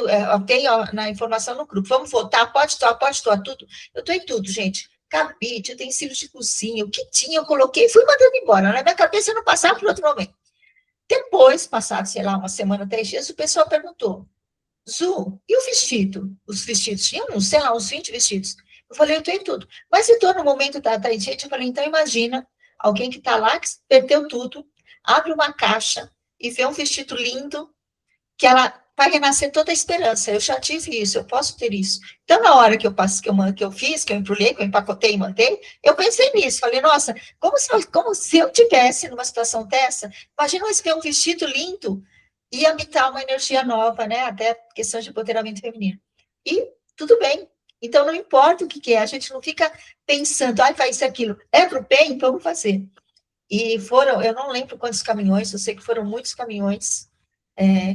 tem na informação no grupo, vamos votar, pode doar tudo. Eu doei tudo, gente. Cabide, utensílios de cozinha, o que tinha, eu coloquei e fui mandando embora. Na minha cabeça, eu não passava por outro momento. Depois, passado, sei lá, uma semana, 3 dias, o pessoal perguntou: Zu, e o vestido? Os vestidos tinham, sei lá, uns 20 vestidos. Eu falei: eu tenho tudo. Mas então, no momento da gente, eu falei: então imagina alguém que está lá, que perdeu tudo, abre uma caixa e vê um vestido lindo, que ela vai renascer toda a esperança. Eu já tive isso, eu posso ter isso. Então, na hora que eu passo, que eu fiz, que eu embrulhei, que eu empacotei e mandei, eu pensei nisso. Falei: nossa, como se eu tivesse numa situação dessa, imagina eu ver um vestido lindo, ia me dar uma energia nova, né? Até questão de empoderamento feminino. E tudo bem. Então, não importa o que é, a gente não fica pensando: vai ser aquilo. É para o bem, vamos fazer. E foram, eu não lembro quantos caminhões, eu sei que foram muitos caminhões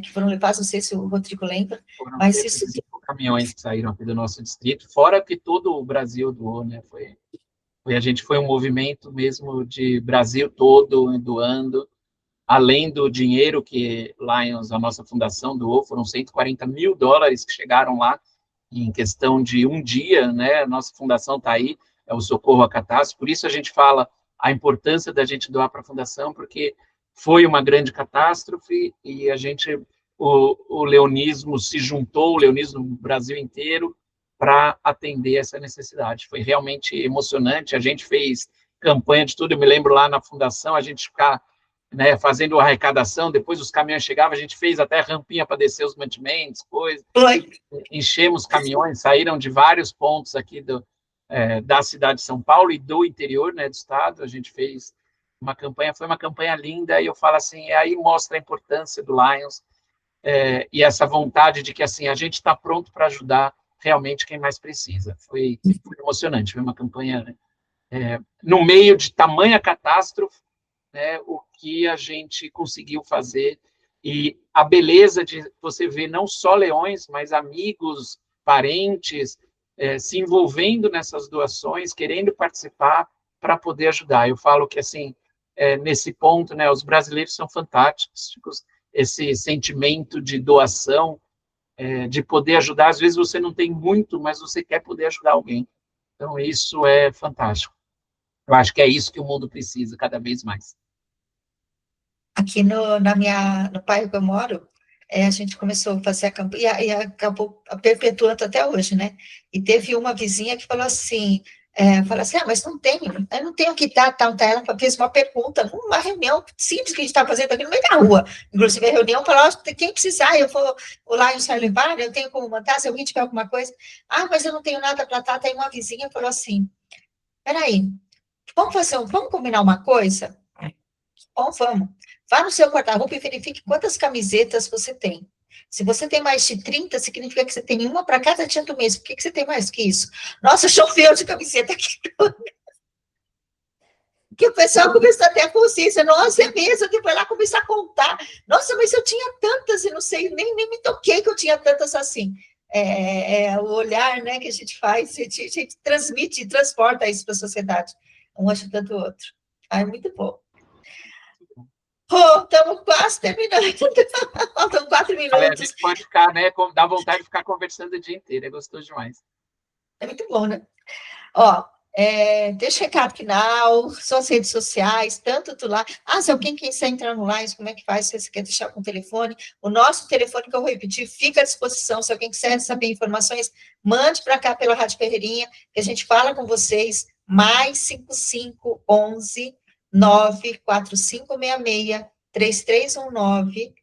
que foram levados, não sei se o Rodrigo lembra, Foram mas cerca isso... de 5 caminhões que saíram aqui do nosso distrito, fora que todo o Brasil doou, né? A gente foi um movimento mesmo de Brasil todo doando, além do dinheiro que Lions, a nossa fundação, doou, foram 140 mil dólares que chegaram lá em questão de um dia, né? A nossa fundação está aí, é o Socorro à Catástrofe, por isso a gente fala a importância da gente doar para a fundação, porque foi uma grande catástrofe e o leonismo se juntou, o leonismo no Brasil inteiro, para atender essa necessidade. Foi realmente emocionante, a gente fez campanha de tudo, eu me lembro lá na fundação, a gente ficar, né, fazendo arrecadação, depois os caminhões chegavam, a gente fez até rampinha para descer os mantimentos, coisas, enchemos caminhões, saíram de vários pontos aqui da cidade de São Paulo e do interior, né, do estado, a gente fez uma campanha, foi uma campanha linda, e eu falo assim, aí mostra a importância do Lions, e essa vontade de que, assim, a gente está pronto para ajudar realmente quem mais precisa. Foi emocionante, foi uma campanha no meio de tamanha catástrofe, né, o que a gente conseguiu fazer, e a beleza de você ver não só leões, mas amigos, parentes, se envolvendo nessas doações, querendo participar para poder ajudar. Eu falo que, assim, nesse ponto, né, os brasileiros são fantásticos, esse sentimento de doação, de poder ajudar. Às vezes você não tem muito, mas você quer poder ajudar alguém. Então, isso é fantástico. Eu acho que é isso que o mundo precisa cada vez mais. Aqui no bairro que eu moro, a gente começou a fazer a campanha e acabou perpetuando até hoje, né? E teve uma vizinha que falou assim, mas eu não tenho que dar, tal, tal. Ela fez uma pergunta numa reunião simples que a gente estava fazendo aqui no meio da rua. Inclusive, a reunião falou, quem precisar, eu vou lá em Salivar, eu tenho como mandar, se alguém tiver alguma coisa. Mas eu não tenho nada para dar. Tem uma vizinha que falou assim, peraí, vamos combinar uma coisa? Bom, vamos. Vá no seu guarda-roupa e verifique quantas camisetas você tem. Se você tem mais de 30, significa que você tem uma para cada dia do mês. Por que você tem mais que isso? Nossa, choveu de camiseta aqui. Que o pessoal começou a ter a consciência. Nossa, é mesmo. Depois lá começar a contar. Nossa, mas eu tinha tantas e não sei, nem me toquei que eu tinha tantas assim. O olhar, né, que a gente faz, a gente transmite, transporta isso para a sociedade. Um ajudando o outro. Muito bom. Estamos quase terminando. Faltam 4 A minutos. gente pode ficar, né? Dá vontade de ficar conversando o dia inteiro, é gostoso demais. É muito bom, né? Deixa o recado final, suas redes sociais, tanto tu lá. Se alguém quiser entrar no Lions, como é que faz? Se você quer deixar com o telefone, o nosso telefone, que eu vou repetir, fica à disposição. Se alguém quiser saber informações, mande para cá pela Rádio Ferreirinha, que a gente fala com vocês. Mais 5511 94566 3319.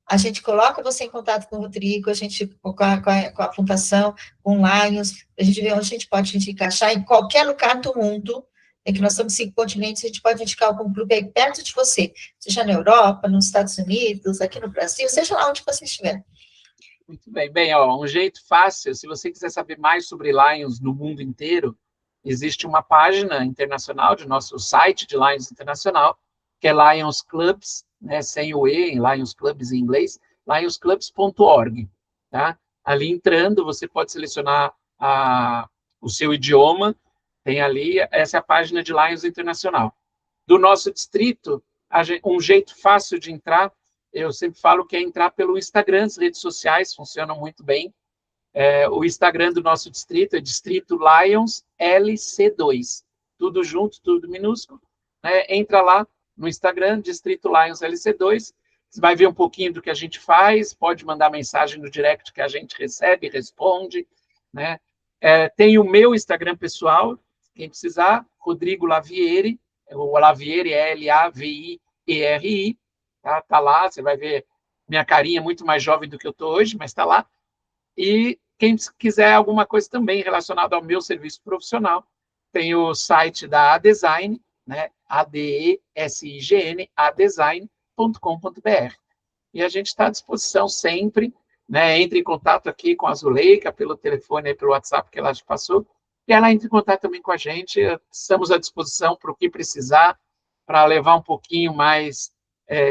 A gente coloca você em contato com o Rodrigo, a gente com a fundação, com o Lions, a gente vê onde a gente pode te encaixar em qualquer lugar do mundo, que nós estamos em 5 continentes, a gente pode indicar algum clube aí perto de você, seja na Europa, nos Estados Unidos, aqui no Brasil, seja lá onde você estiver. Muito bem. Bem, um jeito fácil, se você quiser saber mais sobre Lions no mundo inteiro, existe uma página internacional de nosso site de Lions Internacional, que é Lions Clubs, né, sem o E, em Lions Clubs em inglês, lionsclubs.org. Tá? Ali entrando, você pode selecionar o seu idioma, tem ali, essa é a página de Lions Internacional. Do nosso distrito, um jeito fácil de entrar, eu sempre falo que é entrar pelo Instagram, as redes sociais funcionam muito bem. O Instagram do nosso distrito é Distrito Lions LC2. Tudo junto, tudo minúsculo. Né? Entra lá no Instagram, Distrito Lions LC2. Você vai ver um pouquinho do que a gente faz, pode mandar mensagem no direct que a gente recebe, responde. Né? Tem o meu Instagram pessoal, quem precisar, Rodrigo Lavieri, o Lavieri é Lavieri. Tá lá, você vai ver minha carinha muito mais jovem do que eu estou hoje, mas está lá. E quem quiser alguma coisa também relacionada ao meu serviço profissional, tem o site da ADesign, né? ADESIGN, adesign.com.br. E a gente está à disposição sempre, né? Entre em contato aqui com a Zuleika, pelo telefone e pelo WhatsApp que ela te passou, e ela entra em contato também com a gente. Estamos à disposição para o que precisar, para levar um pouquinho mais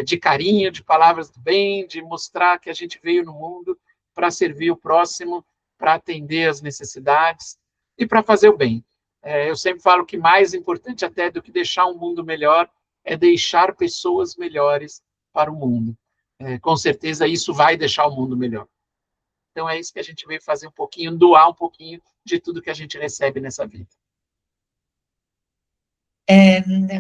de carinho, de palavras do bem, de mostrar que a gente veio no mundo para servir o próximo, para atender as necessidades e para fazer o bem. Eu sempre falo que mais importante até do que deixar um mundo melhor é deixar pessoas melhores para o mundo. Com certeza isso vai deixar o mundo melhor. Então é isso que a gente veio fazer um pouquinho, doar um pouquinho de tudo que a gente recebe nessa vida.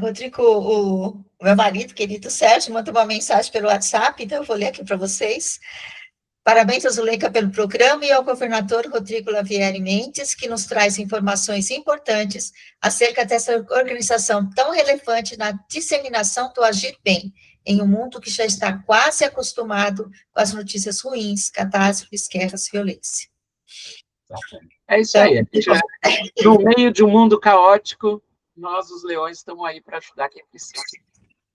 Rodrigo, o meu marido, querido Sérgio, mandou uma mensagem pelo WhatsApp, então eu vou ler aqui para vocês. Parabéns, Zuleika, pelo programa e ao governador Rodrigo Lavieri Mendes, que nos traz informações importantes acerca dessa organização tão relevante na disseminação do agir bem, em um mundo que já está quase acostumado com as notícias ruins, catástrofes, guerras, violência. É isso aí. No meio de um mundo caótico, nós, os leões, estamos aí para ajudar quem precisa.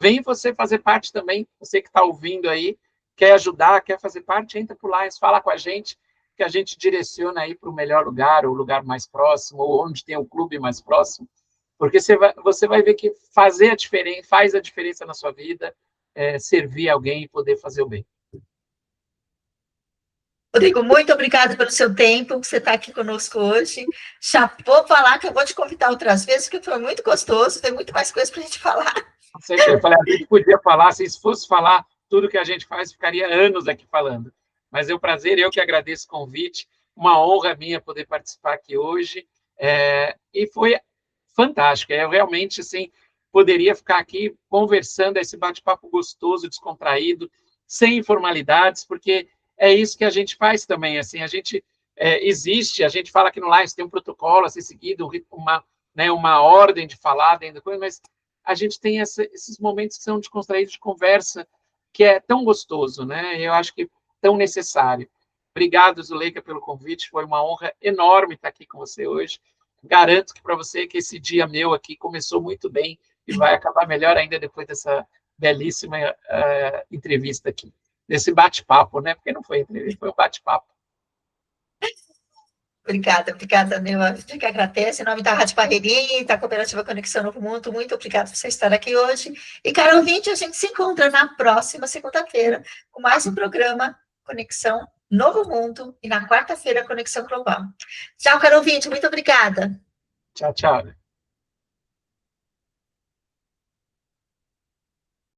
Vem você fazer parte também, você que está ouvindo aí, quer ajudar, quer fazer parte, entra por lá, fala com a gente, que a gente direciona aí para o melhor lugar, ou o lugar mais próximo, ou onde tem o clube mais próximo. porque você vai ver que fazer a diferença, faz a diferença na sua vida, servir alguém e poder fazer o bem. Rodrigo, muito obrigada pelo seu tempo, que você está aqui conosco hoje. Já vou falar que eu vou te convidar outras vezes, porque foi muito gostoso, tem muito mais coisa para a gente falar. Com certeza. Eu falei, a gente podia falar, se fosse falar tudo que a gente faz, ficaria anos aqui falando. Mas é um prazer, eu que agradeço o convite, uma honra minha poder participar aqui hoje, e foi fantástico. Eu realmente, assim, poderia ficar aqui conversando, esse bate-papo gostoso, descontraído, sem informalidades, porque é isso que a gente faz também, assim, a gente existe, a gente fala que no Lions tem um protocolo a ser seguido, uma ordem de falar dentro da coisa, mas a gente tem esses momentos que são descontraídos de conversa, que é tão gostoso, né? Eu acho que tão necessário. Obrigado, Zuleika, pelo convite, foi uma honra enorme estar aqui com você hoje. Garanto que para você que esse dia meu aqui começou muito bem e vai acabar melhor ainda depois dessa belíssima entrevista aqui, desse bate-papo, né? Porque não foi entrevista, foi um bate-papo. Obrigada, meu. A gente que agradece. Em nome da Rádio Barreirinha e da Cooperativa Conexão Novo Mundo, muito obrigada por você estar aqui hoje. E, caro ouvinte, a gente se encontra na próxima segunda-feira com mais um programa Conexão Novo Mundo e na quarta-feira Conexão Global. Tchau, caro ouvinte, muito obrigada. Tchau, tchau.